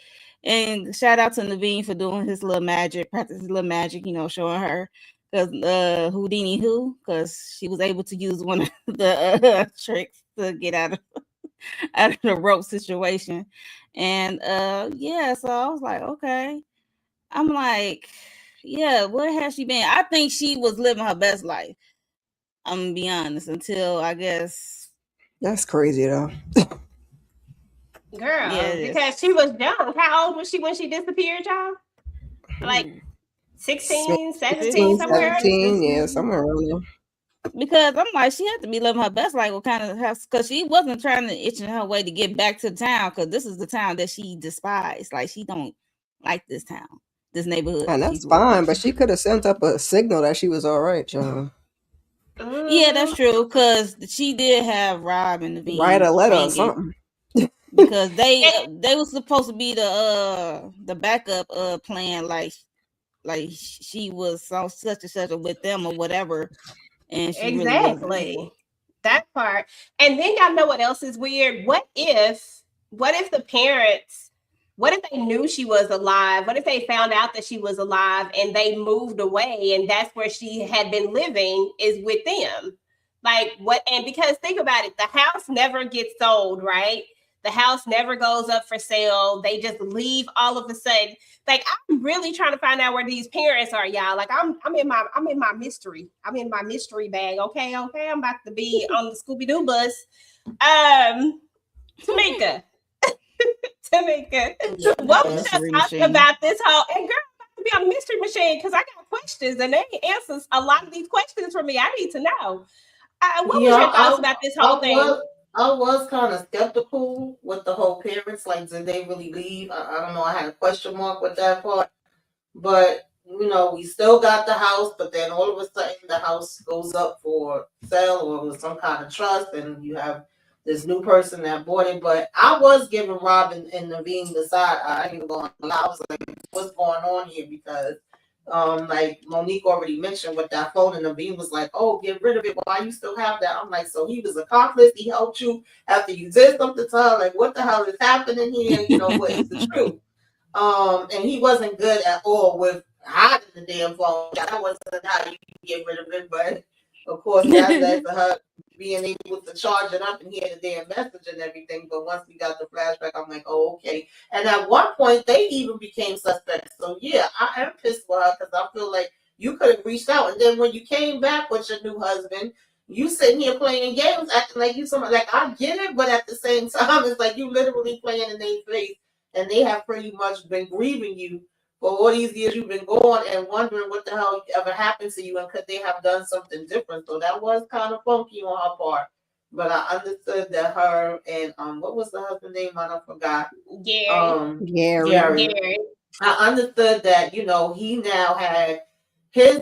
and shout out to Naveen for doing his little magic, practice his little magic, showing her. Because Houdini because she was able to use one of the tricks to get out of the rope situation. And so I was like, okay. I'm like, yeah, where has she been? I think she was living her best life. I'm gonna be honest, until I guess. That's crazy though. Girl, because she was young. How old was she when she disappeared, y'all? Like 16, 17, somewhere. 17, yeah, somewhere around there. Because I'm like, she had to be living her best life. What kind of house? Because she wasn't trying to itch in her way to get back to the town. Because this is the town that she despised. Like, she don't like this town, this neighborhood. And that's fine, but she could have sent up a signal that she was all right, y'all. Yeah, that's true. Because she did have Rob and Naveen write a letter or something. because they was supposed to be the backup plan, like she was such and such with them or whatever, and she really wasn't. Exactly. That part. And then y'all know what else is weird? What if the parents, what if they knew she was alive? What if they found out that she was alive and they moved away and that's where she had been living, is with them? Like what? And because think about it, the house never gets sold, right? The house never goes up for sale. They just leave all of a sudden. Like I'm really trying to find out where these parents are, y'all. Like I'm in my mystery. I'm in my mystery bag. Okay. I'm about to be on the Scooby Doo bus. Tamika, what was your thoughts about this whole? And girl, I'm about to be on the mystery machine because I got questions and they answers a lot of these questions for me. I need to know. What was your thoughts about this whole thing? I was kind of skeptical with the whole parents. Like, did they really leave? I don't know. I had a question mark with that part. But, we still got the house. But then all of a sudden, the house goes up for sale or with some kind of trust. And you have this new person that bought it. But I was giving Robin and Naveen the side. I ain't even going to lie. I was like, what's going on here? Because like Monique already mentioned with that phone, and Naveen was like, "Oh, get rid of it. Why you still have that?" I'm like, "So he was accomplice. He helped you after you did something to her. Like, what the hell is happening here? What is the truth?" And he wasn't good at all with hiding the damn phone. That wasn't how you get rid of it, but of course that led to her being able to charge it up and hear the damn message and everything. But once we got the flashback, I'm like, oh, okay. And at one point, they even became suspects. So yeah, I am pissed for her because I feel like you could have reached out. And then when you came back with your new husband, you sitting here playing games, acting like you somebody. Like, I get it, but at the same time, it's like you literally playing in their face, and they have pretty much been grieving you for all these years you've been gone and wondering what the hell ever happened to you and could they have done something different. So that was kind of funky on her part. But I understood that her and what was the husband's name? I forgot. Gary. I understood that, he now had his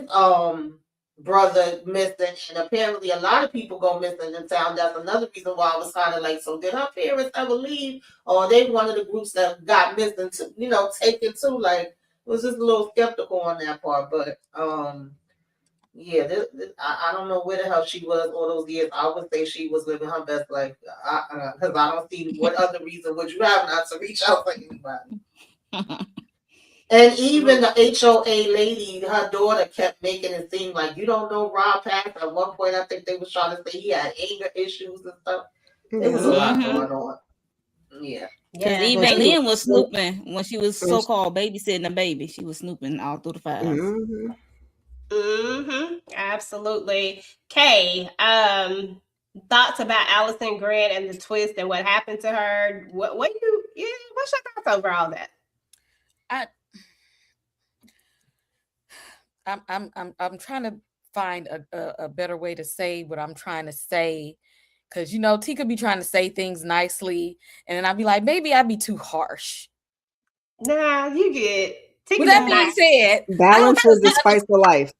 brother missing, and apparently a lot of people go missing in town. That's another reason why I was kind of like, so did her parents ever leave, or are they one of the groups that got missing to, taken to? Like, was just a little skeptical on that part. But yeah, I don't know where the hell she was all those years. I would say she was living her best life, because I don't see what other reason would you have not to reach out to anybody. And even the HOA lady, her daughter, kept making it seem like you don't know Rob Pack. At one point, I think they was trying to say he had anger issues and stuff. There was a lot going on. Yeah. Because even Lynn was snooping when she was so-called babysitting a baby. She was snooping all through the files. Absolutely. Kay, thoughts about Allison Grant and the twist and what happened to her? What's your thoughts over all that? I'm trying to find a better way to say what I'm trying to say, because T could be trying to say things nicely, and then I'd be like, maybe I'd be too harsh. Nah, you good. With that being said, balance is the spice of life.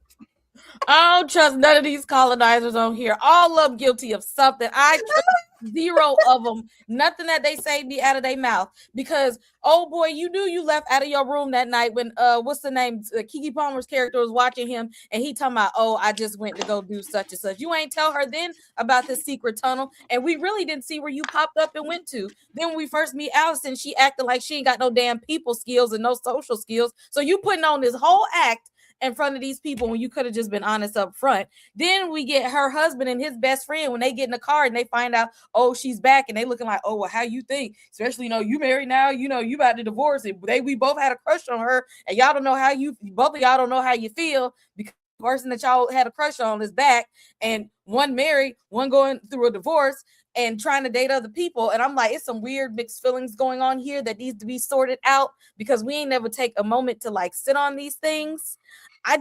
I don't trust none of these colonizers on here. All of them guilty of something. I trust zero of them. Nothing that they say be out of their mouth. Because, oh boy, you knew you left out of your room that night when, what's the name? Keke Palmer's character was watching him, and he talking about, oh, I just went to go do such and such. You ain't tell her then about the secret tunnel, and we really didn't see where you popped up and went to. Then when we first meet Allison, she acted like she ain't got no damn people skills and no social skills. So you putting on this whole act in front of these people when you could have just been honest up front. Then we get her husband and his best friend when they get in the car and they find out, oh, she's back, and they looking like, oh, well, how you think? Especially, you married now, you about to divorce, and we both had a crush on her, and y'all don't know how both of y'all don't know how you feel because the person that y'all had a crush on is back, and one married, one going through a divorce and trying to date other people. And I'm like, it's some weird mixed feelings going on here that needs to be sorted out, because we ain't never take a moment to like sit on these things. I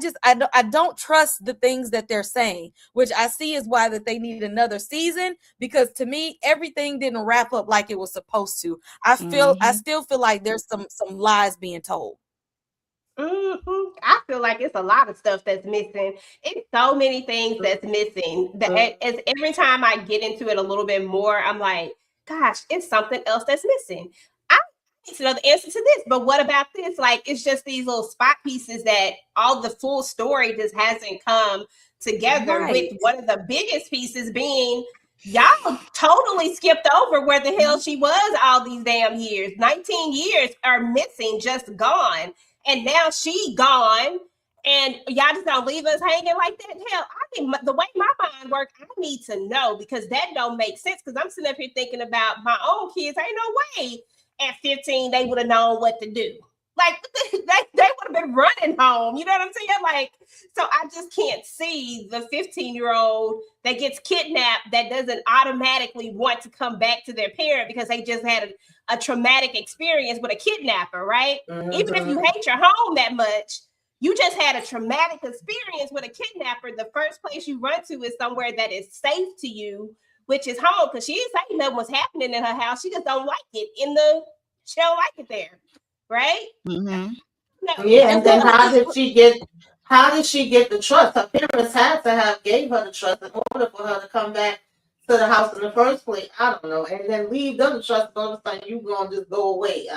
don't trust the things that they're saying, which I see is why that they need another season, because to me, everything didn't wrap up like it was supposed to. I still feel like there's some lies being told. I feel like it's a lot of stuff that's missing. It's so many things that's missing. That as every time I get into it a little bit more, I'm like, gosh, it's something else that's missing. I need to know the answer to this, but what about this? Like, it's just these little spot pieces that all the full story just hasn't come together, with one of the biggest pieces being y'all totally skipped over where the hell she was all these damn years. 19 years are missing, just gone. And now she gone. And y'all just don't leave us hanging like that. Hell, I mean, the way my mind works, I need to know, because that don't make sense. Because I'm sitting up here thinking about my own kids. Ain't no way at 15 they would have known what to do. Like, they would have been running home. You know what I'm saying? Like, so I just can't see the 15-year-old that gets kidnapped that doesn't automatically want to come back to their parent because they just had a traumatic experience with a kidnapper, right? Mm-hmm. Even if you hate your home that much, you just had a traumatic experience with a kidnapper. The first place you run to is somewhere that is safe to you, which is home, because she didn't say nothing was happening in her house. She just don't like it she don't like it there, right? Mm-hmm. No, yeah, and then how did she get the trust? Her parents had to have gave her the trust in order for her to come back to the house in the first place. I don't know, and then leave them the trust. All of a sudden, you gonna just go away.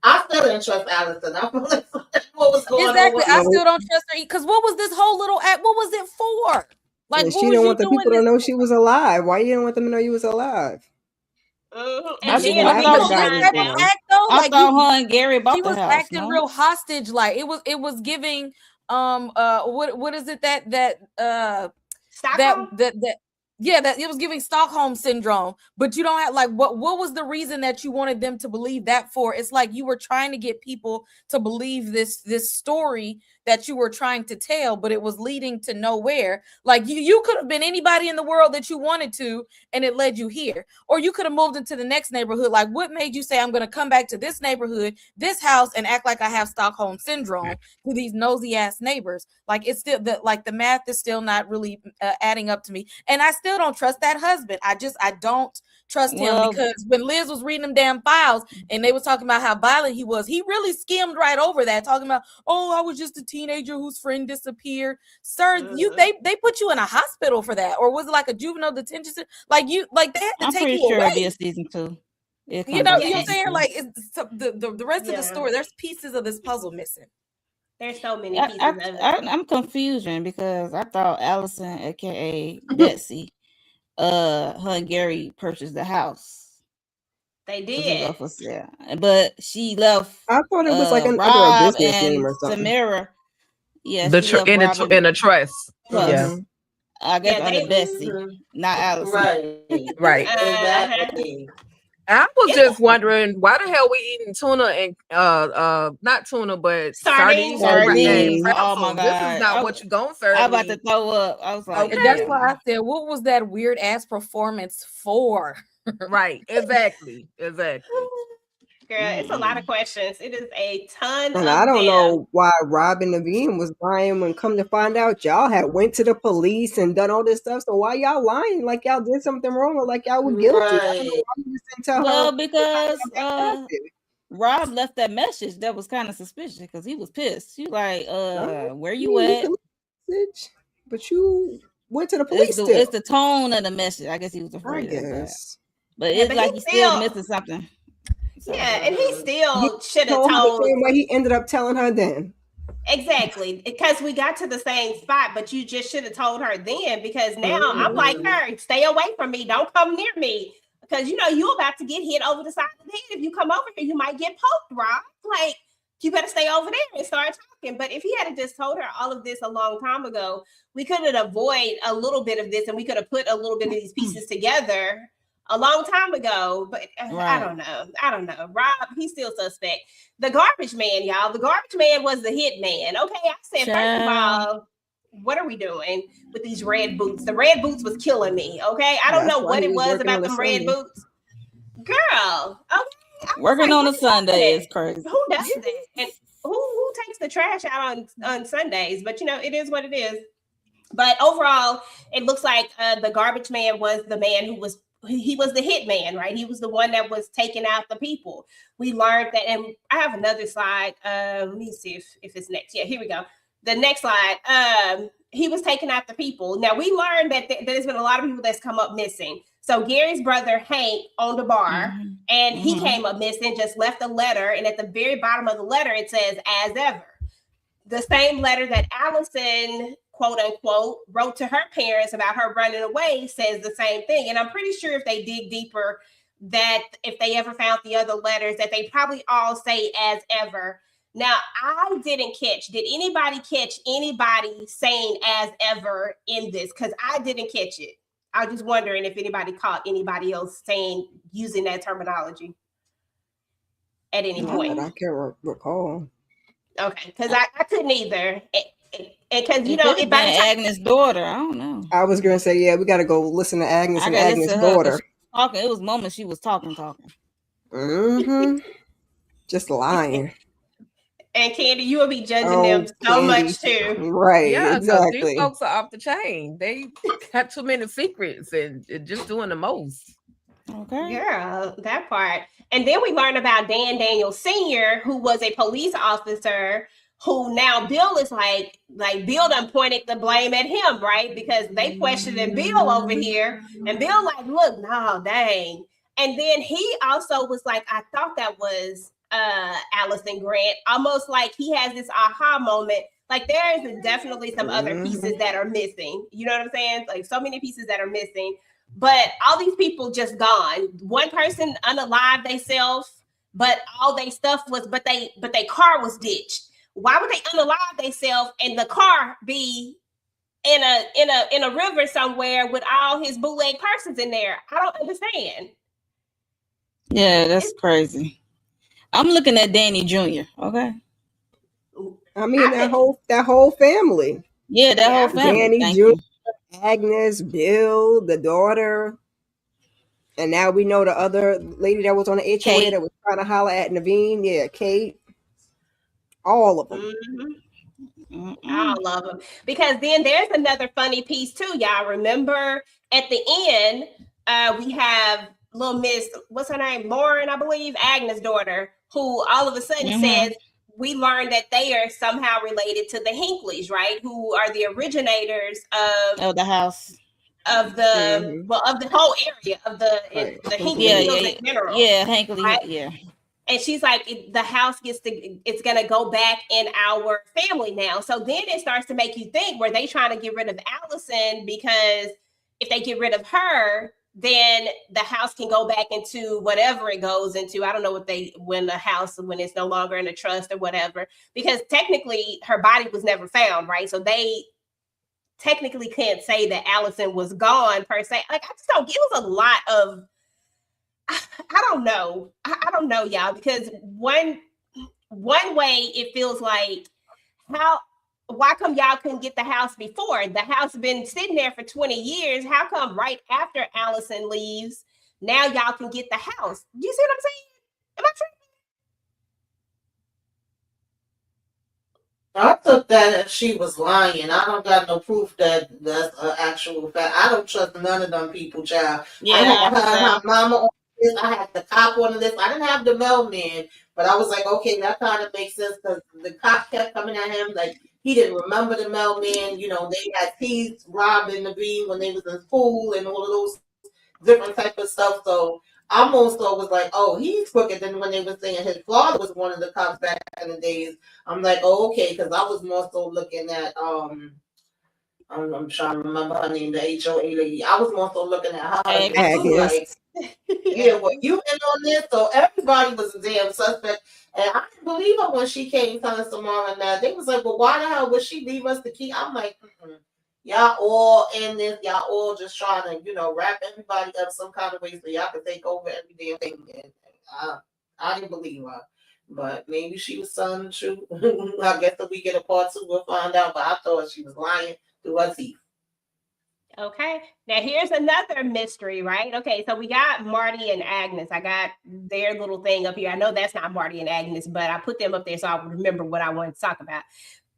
I still didn't trust Allison. I feel like what was going on? Exactly. I still don't trust her, because what was this whole little act? What was it for? Like, yeah, she didn't want the people to know she was alive. Why you didn't want them to know you was alive? I thought her and Gary bought the house. She was acting real hostage like. It was giving what is it that yeah, that it was giving Stockholm syndrome. But you don't have, like, what was the reason that you wanted them to believe that for? It's like you were trying to get people to believe this story that you were trying to tell, but it was leading to nowhere. Like, you could have been anybody in the world that you wanted to, and it led you here. Or you could have moved into the next neighborhood. Like, what made you say, I'm going to come back to this neighborhood, this house, and act like I have Stockholm syndrome to these nosy ass neighbors? Like, it's still the math is still not really adding up to me. And I still don't trust that husband. I don't trust him, because when Liz was reading them damn files and they were talking about how violent he was, he really skimmed right over that, talking about, oh, I was just a teenager whose friend disappeared. Sir, they put you in a hospital for that, or was it like a juvenile detention center? Like they had to I'm take pretty you sure away. It'll be a season 2. You know what I'm saying? Like, it's the rest of the story. There's pieces of this puzzle missing. There's so many pieces of it. I'm confusion, because I thought Allison, aka Betsy, her and Gary purchased the house. They did, but she left. I thought it was like under a business name or something. Samara, yeah, in a trust. Yeah, I guess under Betsy, not Allison. Right. Exactly. I was just wondering why the hell we eating tuna and not tuna but sardines. Oh my god, this is not what you gonna serve. I'm about to throw up. I was like, and that's why I said, what was that weird ass performance for? Right, exactly. Girl, it's a lot of questions. It is a ton. And I don't know why Rob and Naveen was lying when come to find out y'all had went to the police and done all this stuff. So why y'all lying like y'all did something wrong or like y'all were guilty? Well, because Rob left that message that was kind of suspicious, because he was pissed. He like, where you at? But you went to the police. It's the tone of the message. I guess he was afraid of that. But it's like he's still missing something. Yeah, and he still should have told the same way he ended up telling her then. Exactly, because we got to the same spot, but you just should have told her then, because now I'm like her, stay away from me, don't come near me, because you know you about to get hit over the side of the head. If you come over here, you might get poked, Rob. Like, you better stay over there and start talking. But if he had just told her all of this a long time ago, we could have avoided a little bit of this, and we could have put a little bit of these pieces together a long time ago. But I don't know. Rob, he's still suspect. The garbage man, y'all. The garbage man was the hit man. Okay, I said, first of all, what are we doing with these red boots? The red boots was killing me. Okay, I don't know what it was about them red boots. Girl, okay. Working on a Sunday is crazy. Who does that? And who takes the trash out on Sundays? But you know, it is what it is. But overall, it looks like the garbage man was the man who was. He was the hit man, right? He was the one that was taking out the people. We learned that, and I have another slide. Let me see if it's next. Yeah, here we go. The next slide. He was taking out the people. Now we learned that there's been a lot of people that's come up missing. So Gary's brother Hank owned a bar, and he Mhm. came up missing, just left a letter, and at the very bottom of the letter it says "as ever." The same letter that Allison, quote unquote, wrote to her parents about her running away says the same thing. And I'm pretty sure if they dig deeper, that if they ever found the other letters, that they probably all say "as ever." Now, I didn't catch. Did anybody catch anybody saying "as ever" in this? Because I didn't catch it. I was just wondering if anybody caught anybody else using that terminology at any Not point. that I can recall. Okay, because I couldn't either. Because It could have been Agnes' daughter. I don't know. I was going to say, yeah, we got to go listen to Agnes and gotta Agnes' listen to her 'cause daughter. she was talking. It was moments she was talking. Mm-hmm. Just lying. And Candy, you will be judging Oh, them so Candy. much too. Right, Yeah, 'cause exactly. these folks are off the chain. They got too many secrets and just doing the most. Okay. Girl, that part. And then we learned about Dan Daniel Sr., who was a police officer, who now Bill is like Bill done pointed the blame at him, right? Because they questioning Bill over here. And Bill like, look, no, dang. And then he also was like, I thought that was Allison Grant, almost like he has this aha moment. Like there is definitely some other pieces that are missing. You know what I'm saying? Like so many pieces that are missing. But all these people just gone. One person unalived themselves, but all their stuff was, but they car was ditched. Why would they unalive themselves and the car be in a river somewhere with all his bootleg persons in there? I don't understand. Yeah, that's crazy. I'm looking at Danny Jr. Okay. I mean that whole family. Yeah, that whole family. Danny Jr., Agnes, Bill, the daughter. And now we know the other lady that was on the HOA Kate. that was trying to holler at Naveen. Yeah, Kate. All of them. All of them. Because then there's another funny piece too, y'all. Remember at the end, we have little Miss, what's her name? Lauren, I believe, Agnes' daughter, who all of a sudden says, we learned that they are somehow related to the Hinkleys, right? Who are the originators of the house. Of the of the whole area of the Hinckley Hills in general. Yeah, Hinckley, right? yeah. And she's like, the house it's gonna go back in our family now. So then it starts to make you think, were they trying to get rid of Allison? Because if they get rid of her, then the house can go back into whatever it goes into. I don't know when it's no longer in a trust or whatever, because technically her body was never found, right? So they technically can't say that Allison was gone per se. Like, I just don't, it was a lot of, I don't know. I don't know, y'all, because one way it feels like, why come y'all couldn't get the house before? The house been sitting there for 20 years. How come right after Allison leaves, now y'all can get the house? You see what I'm saying? Am I tripping? I took that as she was lying. I don't got no proof that that's an actual fact. I don't trust none of them people, child. Yeah, I had her mama on this. I had the cop on this. I didn't have the mailman, but I was like, okay, that kind of makes sense because the cop kept coming at him like he didn't remember the mailman. You know, they had teased robbing the bean when they was in school and all of those different type of stuff. So I also was like, oh, he's crooked. And when they were saying his father was one of the cops back in the days, I'm like, oh, okay, because I was more so looking at I'm trying to remember her name, the HOA lady. I was more so looking at her. Agnes. Like, yeah, well, you in on this, so everybody was a damn suspect. And I didn't believe her when she came telling Samara and that. They was like, well, why the hell would she leave us the key? I'm like, y'all all in this, y'all all just trying to, you know, wrap everybody up some kind of way so y'all can take over every damn thing. And I didn't believe her. But maybe she was telling the truth. I guess if we get a part 2, we'll find out. But I thought she was lying through her teeth. Okay, now here's another mystery, right? Okay, so we got Marty and Agnes. I got their little thing up here. I know that's not Marty and Agnes, but I put them up there so I would remember what I wanted to talk about.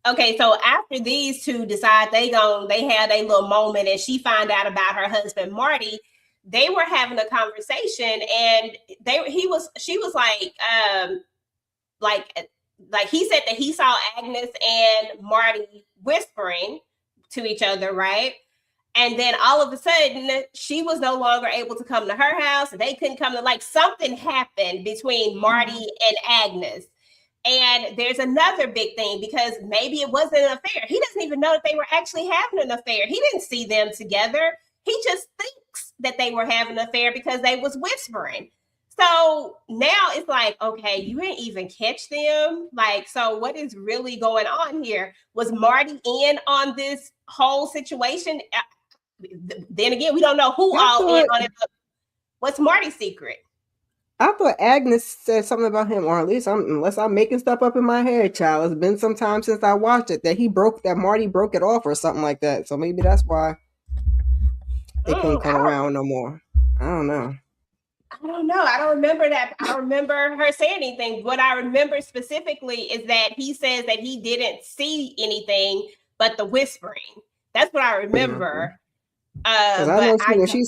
Okay, so after these two decide they had a little moment and she found out about her husband, Marty, they were having a conversation and she was like he said that he saw Agnes and Marty whispering to each other, right? And then all of a sudden, she was no longer able to come to her house. They couldn't come to, like, something happened between Marty and Agnes. And there's another big thing, because maybe it wasn't an affair. He doesn't even know that they were actually having an affair. He didn't see them together. He just thinks that they were having an affair because they was whispering. So now it's like, okay, you didn't even catch them. Like, so what is really going on here? Was Marty in on this whole situation? Then again, we don't know who all in on it. But what's Marty's secret? I thought Agnes said something about him, or at least unless I'm making stuff up in my head, child. It's been some time since I watched it, that Marty broke it off or something like that. So maybe that's why they couldn't come around no more. I don't know. I don't know. I don't remember that. I don't remember her saying anything. What I remember specifically is that he says that he didn't see anything but the whispering. That's what I remember. Because I know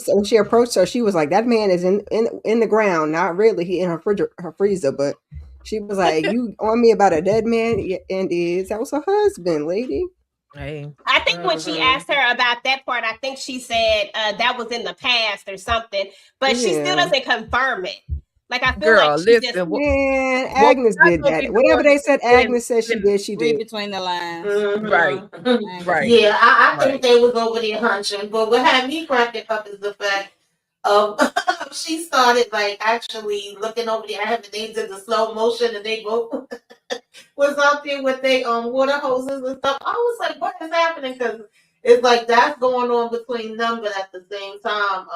when she approached her, she was like, "That man is in the ground. Not really. He in her freezer." But she was like, "You on me about a dead man?" Yeah, and that was her husband, lady. Hey. I think when she asked her about that part, I think she said that was in the past or something, but she still doesn't confirm it. Like, I feel like she just... Man, Agnes did that. Whatever they said Agnes said she did, she did. Between the lines. Right. Right. Yeah, I think they was over there hunching. But what had me cracking up is the fact of she started, like, actually looking over there, having names in the slow motion, and they both was out there with their water hoses and stuff. I was like, what is happening? Because it's like that's going on between them, but at the same time,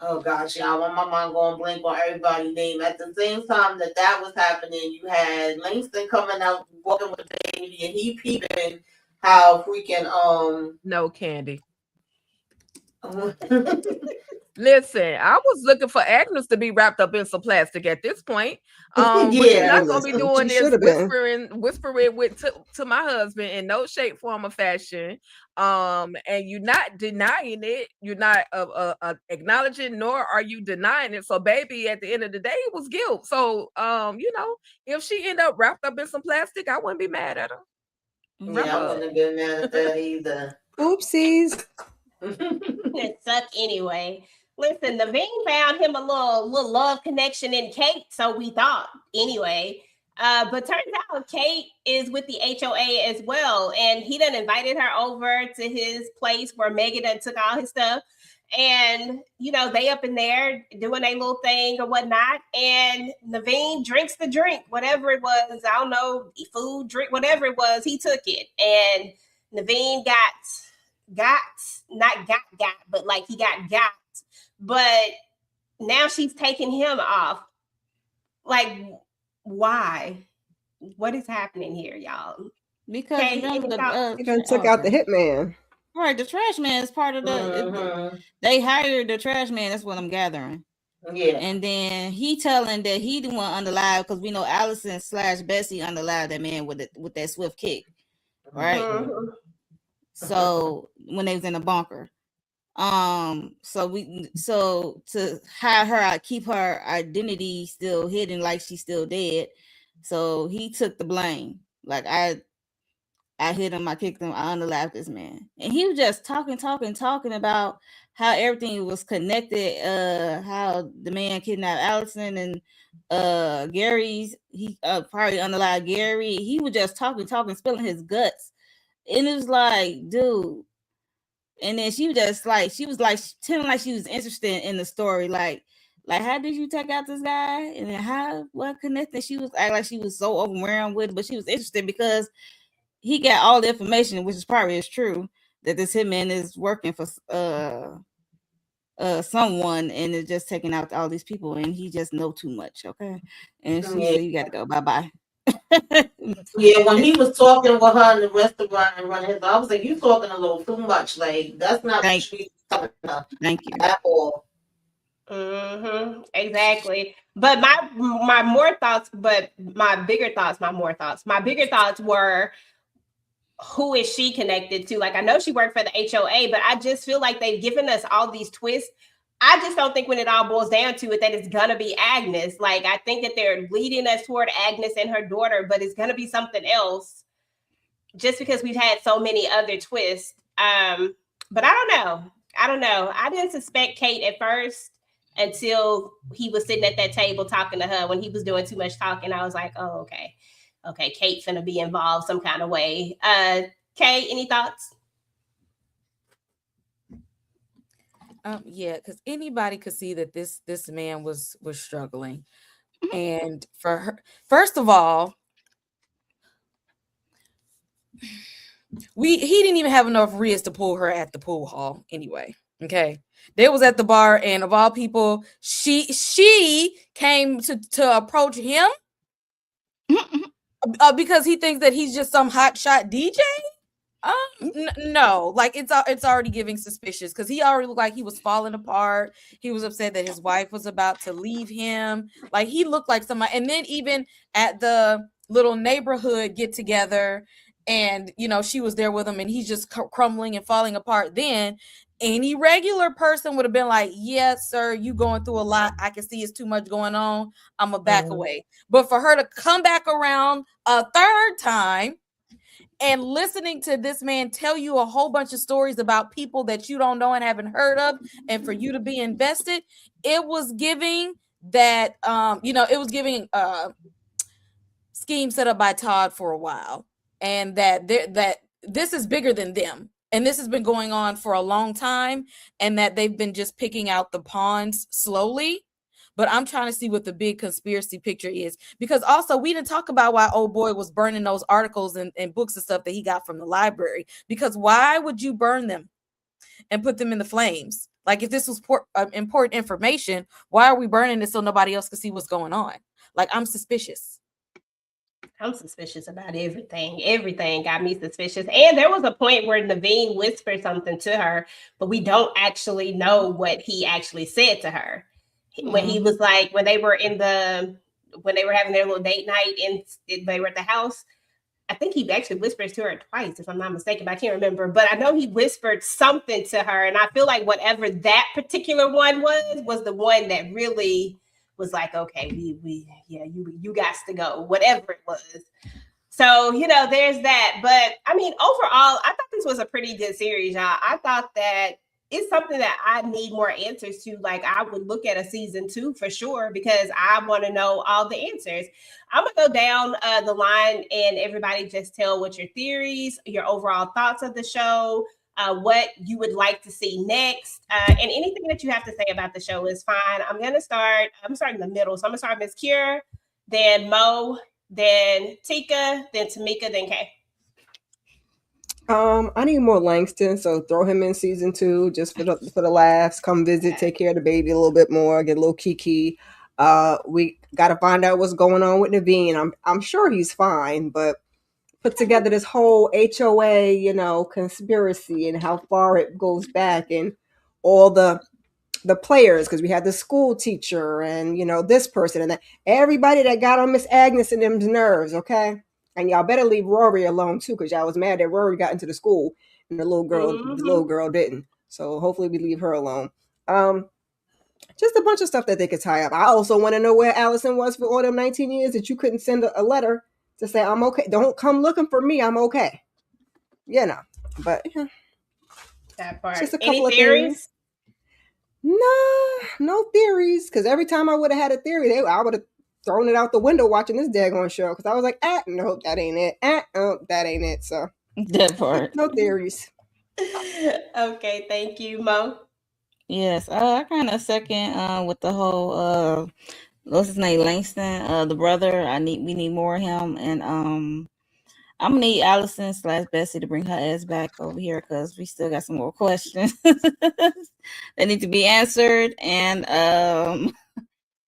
oh gosh, y'all, my mind going blank on everybody's name. At the same time that was happening, you had Langston coming out walking with the baby, and he peeping how freaking no, Candy. Listen, I was looking for Agnes to be wrapped up in some plastic at this point. But you're not gonna be doing this whispering to my husband in no shape, form, or fashion. And you're not denying it. You're not acknowledging, nor are you denying it. So, baby, at the end of the day, it was guilt. So, if she ended up wrapped up in some plastic, I wouldn't be mad at her. Yeah, I wouldn't have been mad at that either. Oopsies. It sucked anyway. Listen, Naveen found him a little love connection in Kate, so we thought anyway. But turns out Kate is with the HOA as well, and he done invited her over to his place where Megan done took all his stuff, and they up in there doing a little thing or whatnot, and Naveen drinks the drink, whatever it was. I don't know, food, drink, whatever it was, he took it, and Naveen but like he got. But now she's taking him off. Like, why? What is happening here, y'all? Because he done took out the hitman. Right, the trash man is part of the. They hired the trash man. That's what I'm gathering. Yeah, and then he telling that he the one underlied because we know Allison / Bessie underlied that man with that swift kick, right? So when they was in the bunker. So to hide her, keep her identity still hidden, like she's still dead. So he took the blame. Like I hit him, I kicked him, I underlapped this man, and he was just talking about how everything was connected. How the man kidnapped Allison and Gary's. He probably underlied Gary. He was just talking, spilling his guts, and it was like, dude. And then she was telling like she was interested in the story, like how did you take out this guy, and then what connected? She was acting like she was so overwhelmed with it, but she was interested because he got all the information, which is probably is true, that this hitman is working for someone and is just taking out all these people, and he just know too much. Okay, and she said, "You got to go. Bye." Yeah, when he was talking with her in the restaurant and running his, I was like, "You talking a little too much. Like that's not what she's talking about." Thank you at all. Exactly. But my more thoughts, my bigger thoughts were, who is she connected to? Like, I know she worked for the HOA, but I just feel like they've given us all these twists. I just don't think when it all boils down to it that it's gonna be Agnes. Like, I think that they're leading us toward Agnes and her daughter, but it's gonna be something else just because we've had so many other twists. But I don't know. I didn't suspect Kate at first until he was sitting at that table talking to her. When he was doing too much talking, I was like, oh, okay, Kate finna be involved some kind of way. Kate, any thoughts? Yeah, because anybody could see that this man was struggling, and for her, first of all, he didn't even have enough riz to pull her at the pool hall anyway. Okay, they was at the bar, and of all people, she came to approach him because he thinks that he's just some hot shot DJ. No, like it's already giving suspicious because he already looked like he was falling apart. He was upset that his wife was about to leave him. Like he looked like somebody. And then even at the little neighborhood get together, and she was there with him, and he's just crumbling and falling apart. Then any regular person would have been like, "Yes, sir, you going through a lot. I can see it's too much going on. I'm gonna back away." But for her to come back around a third time and listening to this man tell you a whole bunch of stories about people that you don't know and haven't heard of, and for you to be invested, it was giving that, it was giving scheme set up by Todd for a while, and that this is bigger than them. And this has been going on for a long time, and that they've been just picking out the pawns slowly. But I'm trying to see what the big conspiracy picture is, because also we didn't talk about why old boy was burning those articles and books and stuff that he got from the library. Because why would you burn them and put them in the flames? Like, if this was important information, why are we burning it so nobody else can see what's going on? Like, I'm suspicious. I'm suspicious about everything. Everything got me suspicious. And there was a point where Naveen whispered something to her, but we don't actually know what he actually said to her. When he was like, when they were having their little date night and they were at the house, I think he actually whispers to her twice, if I'm not mistaken, but I can't remember. But I know he whispered something to her, and I feel like whatever that particular one was the one that really was like, okay, you got to go, whatever it was. So, there's that. But I mean, overall, I thought this was a pretty good series, y'all. I thought that it's something that I need more answers to. Like, I would look at a season 2 for sure, because I want to know all the answers. I'm going to go down the line and everybody just tell what your theories, your overall thoughts of the show, what you would like to see next. And anything that you have to say about the show is fine. I'm starting in the middle. So I'm going to start Ms. Kier, then Mo, then Tika, then Tamika, then Kay. I need more Langston, so throw him in season 2 just for the laughs. Come visit, take care of the baby a little bit more, get a little Kiki. We got to find out what's going on with Naveen. I'm sure he's fine, but put together this whole HOA, conspiracy and how far it goes back, and all the players, because we had the school teacher and this person and that, everybody that got on Miss Agnes and them's nerves, okay? And y'all better leave Rory alone too, because y'all was mad that Rory got into the school and the little girl didn't. So hopefully we leave her alone. Just a bunch of stuff that they could tie up. I also want to know where Allison was for all them 19 years that you couldn't send a letter to say, I'm okay. Don't come looking for me. I'm okay. But that part. Just a couple of theories? No theories. Because every time I would have had a theory, I would have thrown it out the window watching this daggone show. Because I was like, no, that ain't it. That ain't it. So that part. No theories. Okay, thank you, Mo. Yes, I kind of second with the whole what's his name, Langston, the brother. We need more of him, and I'm gonna need Allison / Bessie to bring her ass back over here, because we still got some more questions that need to be answered, and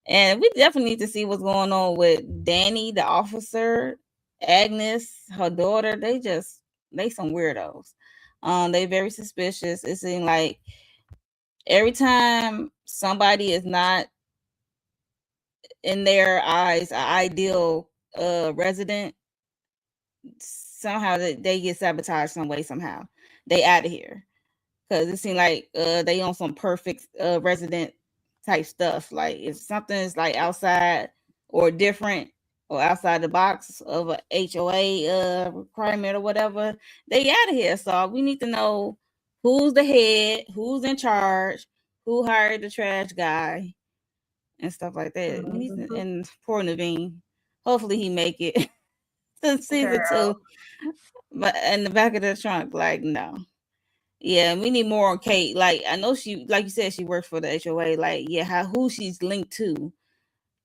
we definitely need to see what's going on with Danny, the officer, Agnes, her daughter. They some weirdos. They very suspicious. It seems like every time somebody is not, in their eyes, an ideal resident, somehow they get sabotaged some way, somehow. They out of here. Because it seems like they on some perfect resident type stuff. Like, if something is like outside or different or outside the box of a HOA requirement or whatever, they out of here. So we need to know who's the head, who's in charge, who hired the trash guy, and stuff like that. We need to, Mhm. and poor Naveen. Hopefully he make it to season Girl. 2. But in the back of the trunk, like no. Yeah, we need more on Kate. Like I know she, like you said, she works for the HOA. Like yeah, who she's linked to.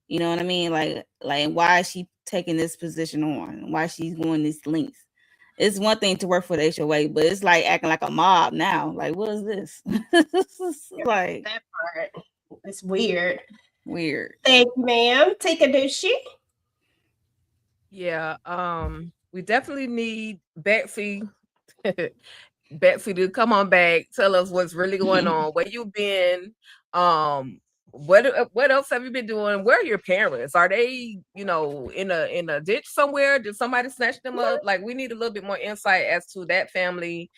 You know what I mean? Like why is she taking this position on? Why she's going these links? It's one thing to work for the HOA, but it's like acting like a mob now. Like what is this? Like That part. It's weird. weird. Thank you, ma'am. Take a douche. Yeah, we definitely need Betsy Betsy to come on back, tell us what's really going on, where you been, um, what else have you been doing? Where are your parents? Are they, in a ditch somewhere? Did somebody snatch them up? Like we need a little bit more insight as to that family,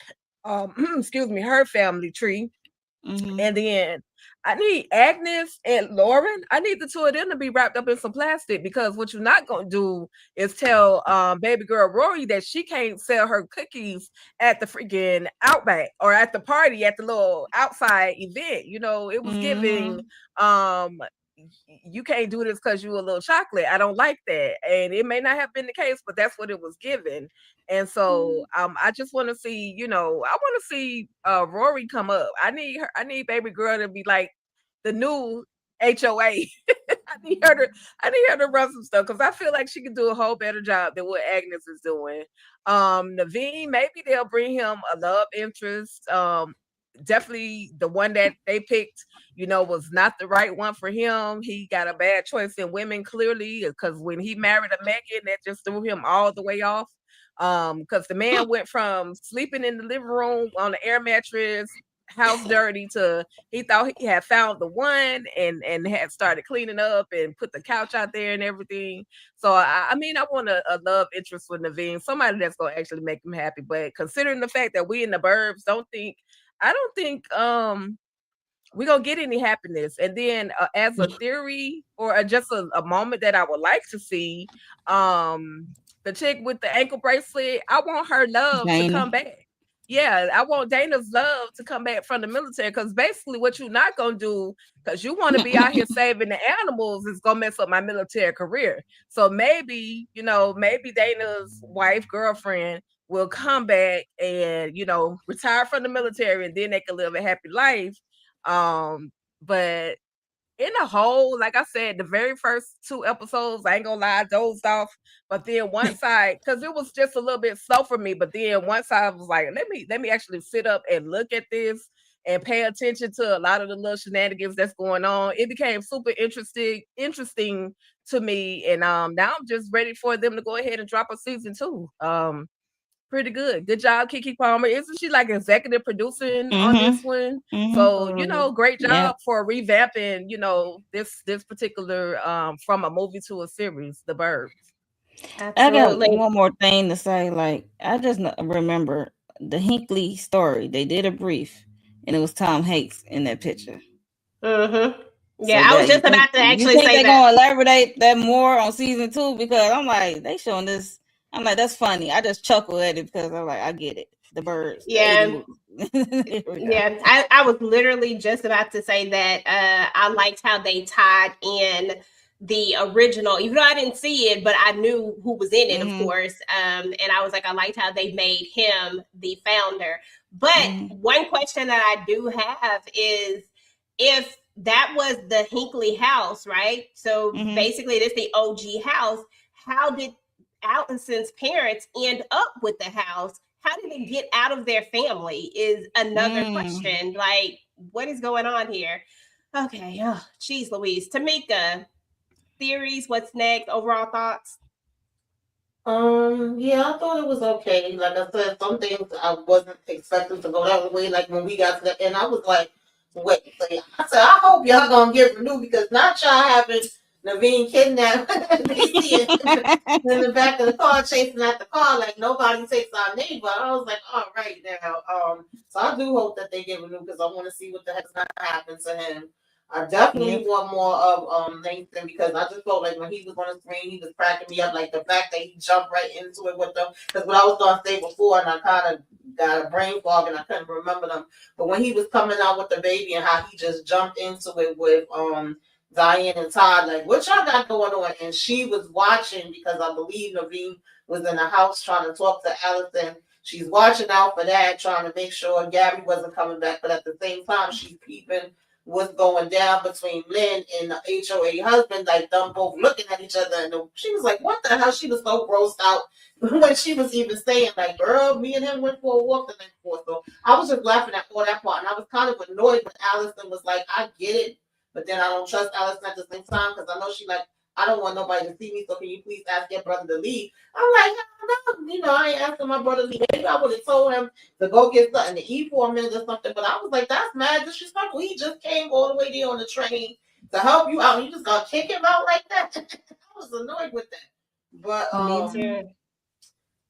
excuse me, her family tree. Mhm. And then I need Agnes and Lauren. I need the two of them to be wrapped up in some plastic because what you're not gonna do is tell baby girl Rory that she can't sell her cookies at the freaking Outback or at the party at the little outside event. It was giving um you can't do this because you a little chocolate. I don't like that. And it may not have been the case, but that's what it was given. And so I just want to see, I want to see Rory come up. I need baby girl to be like the new HOA. I need her to run some stuff because I feel like she could do a whole better job than what Agnes is doing. Naveen, maybe they'll bring him a love interest. Definitely the one that they picked, was not the right one for him. He got a bad choice in women, clearly, because when he married a Megan, that just threw him all the way off. Because the man went from sleeping in the living room on the air mattress, house dirty, to he thought he had found the one and had started cleaning up and put the couch out there and everything. So I want a love interest with Naveen, somebody that's gonna actually make him happy. But considering the fact that we in the burbs I don't think we're gonna get any happiness. And then as a theory or just a moment that I would like to see, the chick with the ankle bracelet, I want her love to Dana. come back. Yeah, I want Dana's love to come back from the military, because basically what you're not gonna do, because you want to be out here saving the animals, is gonna mess up my military career. So maybe Dana's wife, girlfriend will come back and retire from the military, and then they can live a happy life. But in a whole, like I said, the very first 2 episodes, I ain't gonna lie, I dozed off. But then once because it was just a little bit slow for me, but then once I was like, let me actually sit up and look at this and pay attention to a lot of the little shenanigans that's going on, it became super interesting to me. And now I'm just ready for them to go ahead and drop a season 2. Pretty good. Good job, Kiki Palmer. Isn't she like executive producing on this one? So, great Yeah. job for revamping, this particular from a movie to a series, The Burbs. I got Absolutely. one more thing to say. Like I just remember the Hinkley story. They did a brief, and it was Tom Hanks in that picture. Mm-hmm. Yeah, So I was just about to you actually think say they're that. gonna elaborate that more on season 2? Because I'm like, they showing this. I'm like, that's funny. I just chuckle at it because I'm like, I get it. The Birds, the 80 Yeah. movie. Here we go. Yeah, I was literally just about to say that I liked how they tied in the original, even though I didn't see it, but I knew who was in it, of course. And I was like, I liked how they made him the founder. But one question that I do have is, if that was the Hinkley house, right? So basically, it is the OG house. How did Allison's parents end up with the house? How did it get out of their family is another question. Like, what is going on here? Okay. Oh, geez, Louise. Tamika, theories, what's next? Overall thoughts? Yeah, I thought it was okay. Like I said, some things I wasn't expecting to go that way. Like when we got to the end, I was like, wait. So I said, I hope y'all gonna get renewed, because not y'all having Naveen kidnapped. They see it in the back of the car chasing at the car like nobody takes our neighbor. I was like, all right now. So I do hope that they get renewed, because I want to see what the heck's gonna happen to him. I definitely want more of Nathan, because I just felt like when he was on the screen, he was cracking me up. Like the fact that he jumped right into it with them. Because what I was gonna say before, and I kind of got a brain fog and I couldn't remember them. But when he was coming out with the baby and how he just jumped into it with Diane and Todd, like what y'all got going on? And she was watching, because I believe Naveen was in the house trying to talk to Allison. She's watching out for that, trying to make sure Gabby wasn't coming back. But at the same time, she's peeping what's going down between Lynn and the HOA husband, like them both looking at each other. And she was like, what the hell? She was so grossed out when she was even saying, like, girl, me and him went for a walk the night before. So I was just laughing at all that part. And I was kind of annoyed when Allison was like, I get it, but then I don't trust Allison at the same time, because I know she like, I don't want nobody to see me, so can you please ask your brother to leave? I'm like, no, I ain't asking my brother to leave. Maybe I would have told him to go get something to eat for a minute or something, but I was like, that's mad disrespectful. He just came all the way there on the train to help you out. You just gonna kick him out like that? I was annoyed with that. But Me too.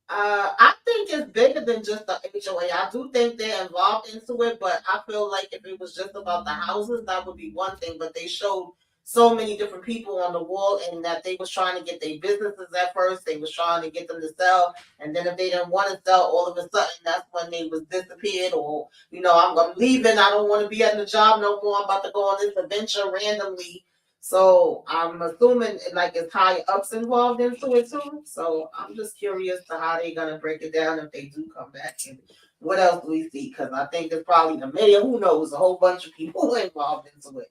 I think it's bigger than just the HOA. I do think they're involved into it, but I feel like if it was just about the houses, that would be one thing. But they showed so many different people on the wall, and that they was trying to get their businesses at first. They was trying to get them to sell, and then if they didn't want to sell, all of a sudden that's when they was disappeared, or I'm leaving. I don't want to be at the job no more. I'm about to go on this adventure randomly. So I'm assuming like it's high ups involved into it too. So I'm just curious to how they're gonna break it down if they do come back, and what else do we see? Because I think it's probably the mayor. Who knows? A whole bunch of people involved into it.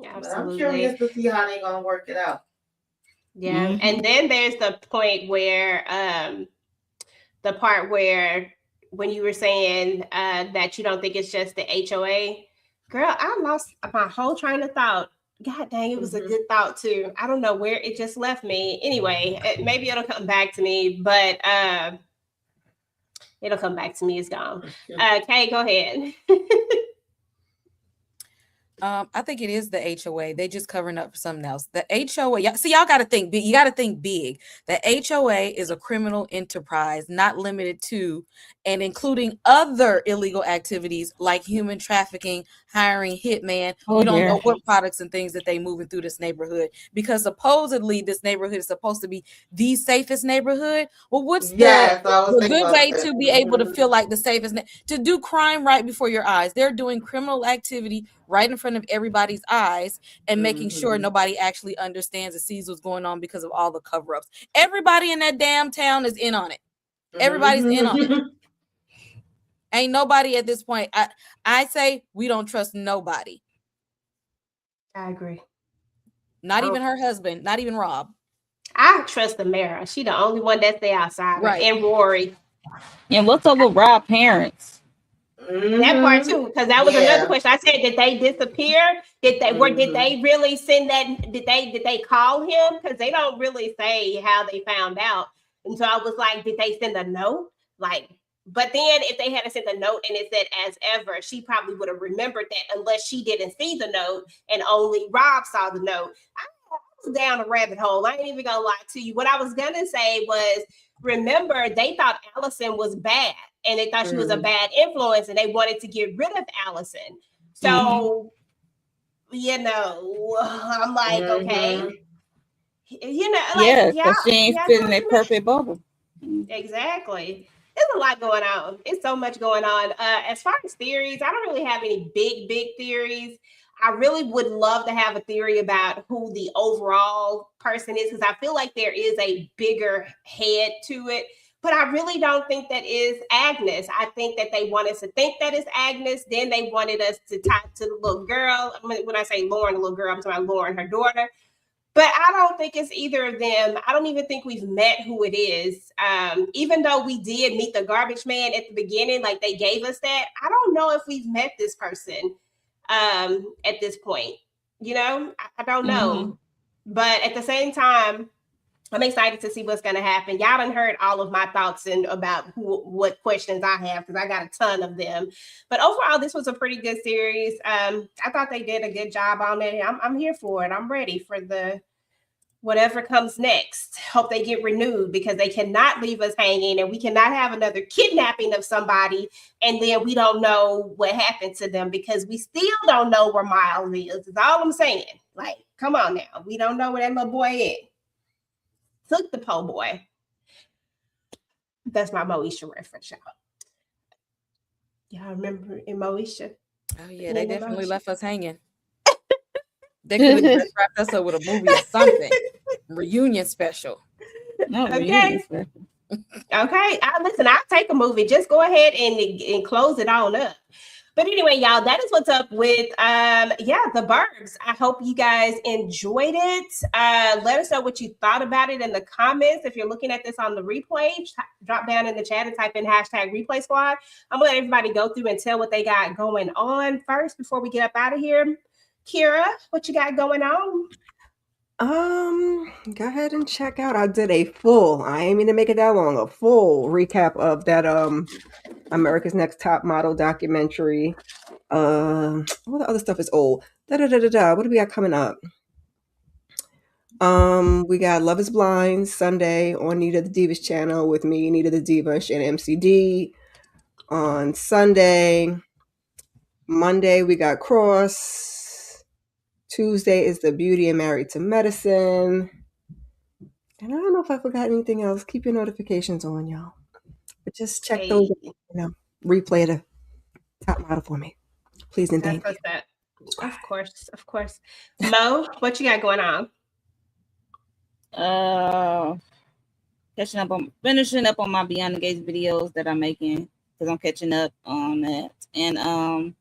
Absolutely. But I'm curious to see how they're gonna work it out. Yeah, and then there's the point where the part where when you were saying that you don't think it's just the HOA, girl, I lost my whole train of thought. God dang, it was a good thought too. I don't know where it just left me. Anyway, maybe it'll come back to me, but it'll come back to me. It's gone. Kay, go ahead. I think it is the HOA. They just covering up for something else. The HOA, y'all got to think big. You got to think big. The HOA is a criminal enterprise, not limited to and including other illegal activities like human trafficking, hiring hitman. We don't know what products and things that they moving through this neighborhood, because supposedly this neighborhood is supposed to be the safest neighborhood. Well, what's the good way to be able to feel like the safest to do crime right before your eyes? They're doing criminal activity right in front of everybody's eyes and making sure nobody actually understands and sees what's going on because of all the cover-ups. Everybody in that damn town is in on it. Everybody's in on it. Ain't nobody at this point. I say we don't trust nobody. I agree. Not even her husband, not even Rob. I trust the mayor. She the only one that's there outside. Right. And Rory. And what's up with Rob's parents? That part too, because that was another question. I said, did they disappear? Did they did they really send that? Did they call him? Because they don't really say how they found out. And so I was like, did they send a note? But then if they hadn't sent a note and it said as ever, she probably would have remembered that, unless she didn't see the note and only Rob saw the note. I was down a rabbit hole. I ain't even gonna lie to you. What I was gonna say was, remember, they thought Allison was bad and they thought she was a bad influence and they wanted to get rid of Allison. So, I'm like, okay. Because she ain't fitting that perfect bubble. Exactly. There's a lot going on. It's so much going on. As far as theories, I don't really have any big theories. I really would love to have a theory about who the overall person is, because I feel like there is a bigger head to it. But I really don't think that is Agnes. I think that they want us to think that it's Agnes. Then they wanted us to talk to the little girl. When I say Lauren, the little girl, I'm talking about Lauren, her daughter. But I don't think it's either of them. I don't even think we've met who it is. Even though we did meet the garbage man at the beginning, like they gave us that, I don't know if we've met this person at this point. I don't know. But at the same time, I'm excited to see what's going to happen. Y'all done heard all of my thoughts about what questions I have, because I got a ton of them. But overall, this was a pretty good series. I thought they did a good job on it. I'm here for it. I'm ready for the whatever comes next. Hope they get renewed because they cannot leave us hanging, and we cannot have another kidnapping of somebody and then we don't know what happened to them because we still don't know where Miles is. Is all I'm saying. Like, come on now. We don't know where that little boy is. Took the po' boy. That's my Moesha reference, y'all. Y'all remember in Moesha? Oh yeah, they definitely left us hanging. They could have just wrapped us up with a movie or something. Reunion special. No, Okay. reunion special. Okay. Listen, I'll take a movie. Just go ahead and close it on up. But anyway, y'all, that is what's up with the Burbs. I hope you guys enjoyed it. Let us know what you thought about it in the comments. If you're looking at this on the replay, drop down in the chat and type in #replay squad. I'm gonna let everybody go through and tell what they got going on first before we get up out of here. Kira, what you got going on? Go ahead and check out. I did a full, I ain't mean to make it that long, a full recap of that America's Next Top Model documentary. All the other stuff is old. What do we got coming up? We got Love is Blind Sunday on Nita the Diva's channel with me, Nita the Diva, and Shannon MCD on Sunday. Monday we got Cross. Tuesday is The Beauty and Married to Medicine. And I don't know if I forgot anything else. Keep your notifications on, y'all. But just check those, replay the top model for me. Please and thank you. Of course. Mo, what you got going on? Finishing up on my Beyond the Gates videos that I'm making because I'm catching up on that. And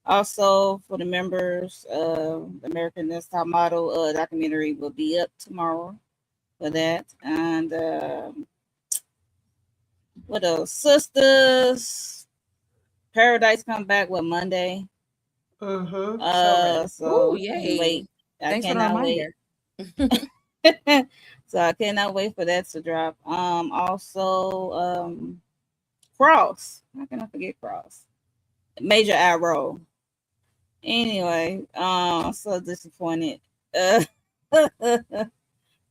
also for the members, the American Next Top Model documentary will be up tomorrow for that. And what else? Sisters Paradise come back with Monday. So yay. Wait. Thanks for the reminder. So I cannot wait for that to drop. Also Cross. How can I forget Cross? Major Arrow. Anyway, so disappointed. And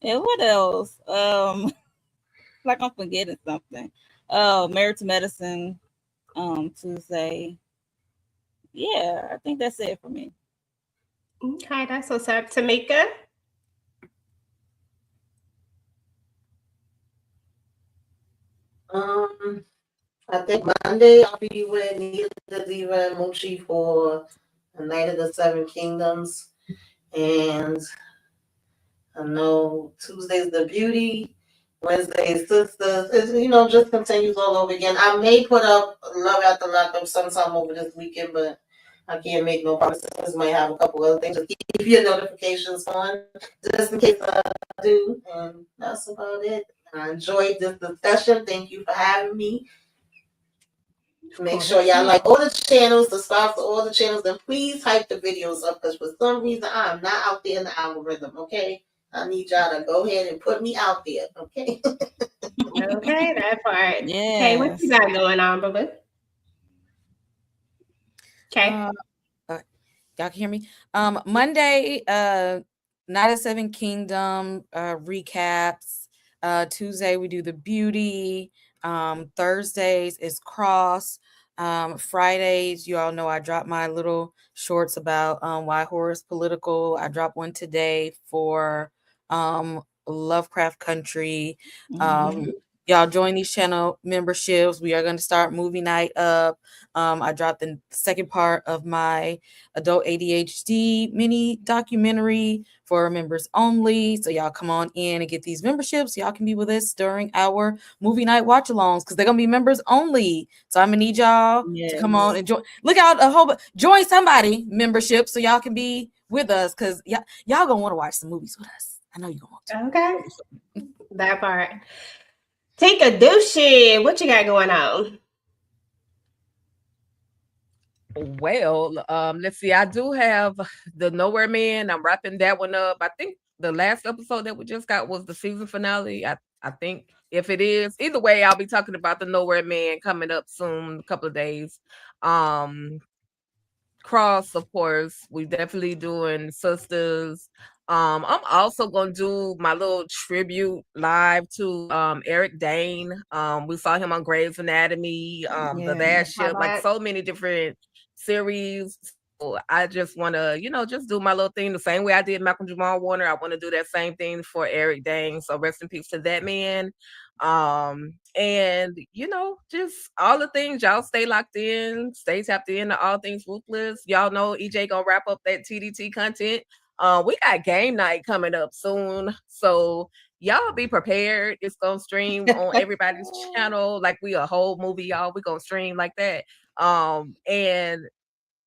what else? Like I'm forgetting something. Married to Medicine, Tuesday. Yeah, I think that's it for me. Okay, that's what's up. Tamika? I think Monday I'll be with Nita the Diva and Moochie for the Night of the Seven Kingdoms. And I know Tuesday's The Beauty, Wednesday's Sisters. It's, just continues all over again. I may put up Love After Lockup sometime over this weekend, but I can't make no promises. Might have a couple other things. Just keep your notifications on just in case I do. And that's about it. I enjoyed this discussion. Thank you for having me. Make sure y'all like all the channels, subscribe to all the channels, and please hype the videos up because for some reason I'm not out there in the algorithm, okay? I need y'all to go ahead and put me out there, okay? Okay, that part. Yeah. Okay, what you got going on, Bubba? Okay. Y'all can hear me? Monday, Night of Seven Kingdom recaps. Tuesday we do The Beauty. Thursdays is Cross. Fridays, you all know I drop my little shorts about why horror is political. I dropped one today for Lovecraft Country. Y'all join these channel memberships. We are going to start movie night up. I dropped the second part of my adult ADHD mini documentary for members only. So y'all come on in and get these memberships. Y'all can be with us during our movie night watch alongs because they're going to be members only. So I'm going to need y'all to come on and join. Look out, join somebody membership so y'all can be with us because y'all going to want to watch some movies with us. I know you're going to want to. Okay. That part. Take a douche. What you got going on? Well, let's see. I do have the Nowhere Man. I'm wrapping that one up. I think the last episode that we just got was the season finale. I think if it is, either way, I'll be talking about the Nowhere Man coming up soon, a couple of days. Cross, of course, we definitely doing Sisters. I'm also gonna do my little tribute live to Eric Dane. We saw him on Grey's Anatomy, The Last Saw Ship, like that. so many different series. So I just want to, just do my little thing the same way I did Malcolm Jamal Warner. I want to do that same thing for Eric Dane. So rest in peace to that man. And just all the things, y'all stay locked in, stay tapped in to All Things Ruthless. Y'all know EJ gonna wrap up that TDT content. We got game night coming up soon, so y'all be prepared. It's gonna stream on everybody's channel like we a whole movie, y'all. We gonna stream like that. And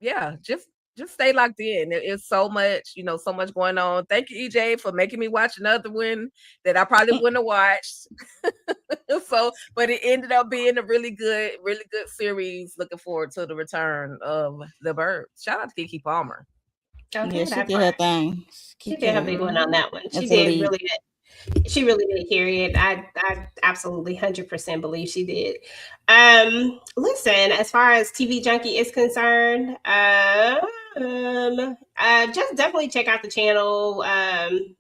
yeah, just stay locked in. There is so much, so much going on. Thank you, EJ, for making me watch another one that I probably wouldn't have watched. But it ended up being a really good series. Looking forward to the return of the Burbs. Shout out to Keke Palmer. Okay, Yeah, she that did her part. thing. She did her big one on that one. She That's a did lead. really good. She really did carry it. I absolutely 100% believe she did. Listen, as far as TV Junkie is concerned, just definitely check out the channel.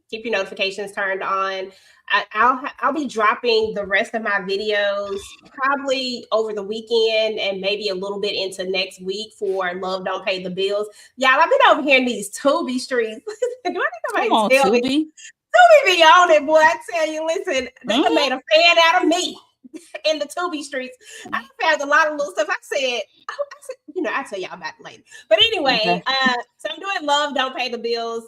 Keep your notifications turned on. I'll be dropping the rest of my videos probably over the weekend and maybe a little bit into next week for Love Don't Pay the Bills. Y'all, I've been over here in these Tubi streets. Do I need Come on, somebody to tell me? Tubi. Tubi be on it, boy. I tell you, listen, they done made a fan out of me in the Tubi streets. I found a lot of little stuff. I said, I'll tell y'all about it later. But anyway, Okay. so I'm doing Love Don't Pay the Bills.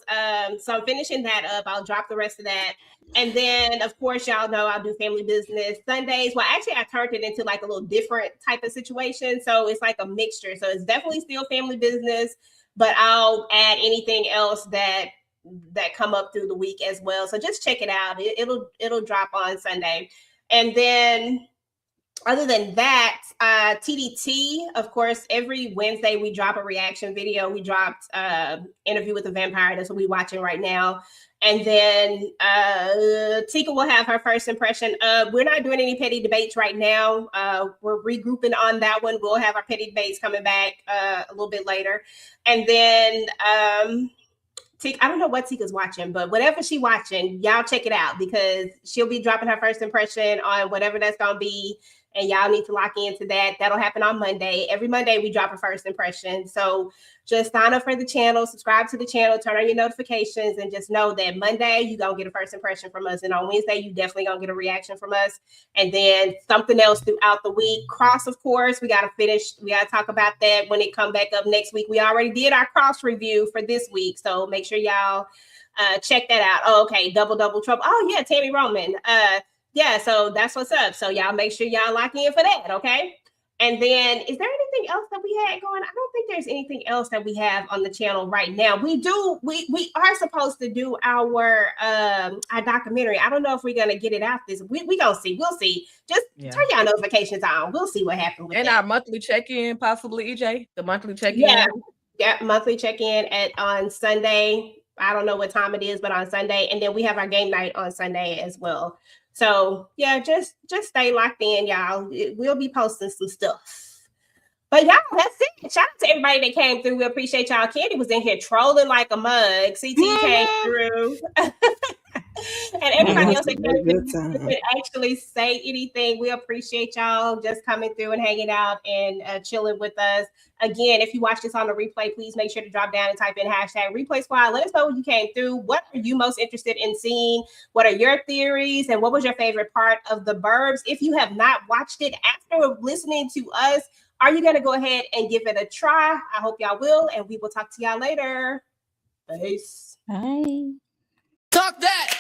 So I'm finishing that up. I'll drop the rest of that. And then, of course, y'all know I'll do Family Business Sundays. Well, actually, I turned it into like a little different type of situation. So it's like a mixture. So it's definitely still Family Business, but I'll add anything else that come up through the week as well. So just check it out. It'll drop on Sunday. And then other than that, TDT, of course, every Wednesday we drop a reaction video. We dropped Interview with the Vampire. That's what we're watching right now. And then Tika will have her first impression. We're not doing any petty debates right now. We're regrouping on that one. We'll have our petty debates coming back a little bit later. And then I don't know what Tika's watching, but whatever she's watching, y'all check it out because she'll be dropping her first impression on whatever that's going to be. And y'all need to lock into that. That'll happen on Monday. Every Monday we drop a first impression. So just sign up for the channel, subscribe to the channel, turn on your notifications, and just know that Monday you're going to get a first impression from us. And on Wednesday, you definitely going to get a reaction from us. And then something else throughout the week. Cross, of course, we got to finish. We got to talk about that when it come back up next week. We already did our cross review for this week. So make sure y'all check that out. Oh, okay. Double Trouble. Oh, yeah. Tammy Roman. Yeah, so that's what's up. So y'all make sure y'all lock in for that, okay? And then is there anything else that we had going? I don't think there's anything else that we have on the channel right now. We are supposed to do our documentary. I don't know if we're gonna get it out this. We gonna see. We'll see. Just turn y'all notifications on. We'll see what happens with and that. Our monthly check-in, possibly, EJ. The monthly check-in. Yeah, monthly check-in on Sunday. I don't know what time it is, but on Sunday, and then we have our game night on Sunday as well. So yeah, just stay locked in, y'all. We'll be posting some stuff. But y'all, that's it. Shout out to everybody that came through. We appreciate y'all. Candy was in here trolling like a mug. CT came through. And everybody else that came through didn't actually say anything. We appreciate y'all just coming through and hanging out and chilling with us. Again, if you watch this on the replay, please make sure to drop down and type in #replay squad. Let us know when you came through. What are you most interested in seeing? What are your theories? And what was your favorite part of the Burbs? If you have not watched it after listening to us, are you going to go ahead and give it a try? I hope y'all will. And we will talk to y'all later. Peace. Bye. Talk that.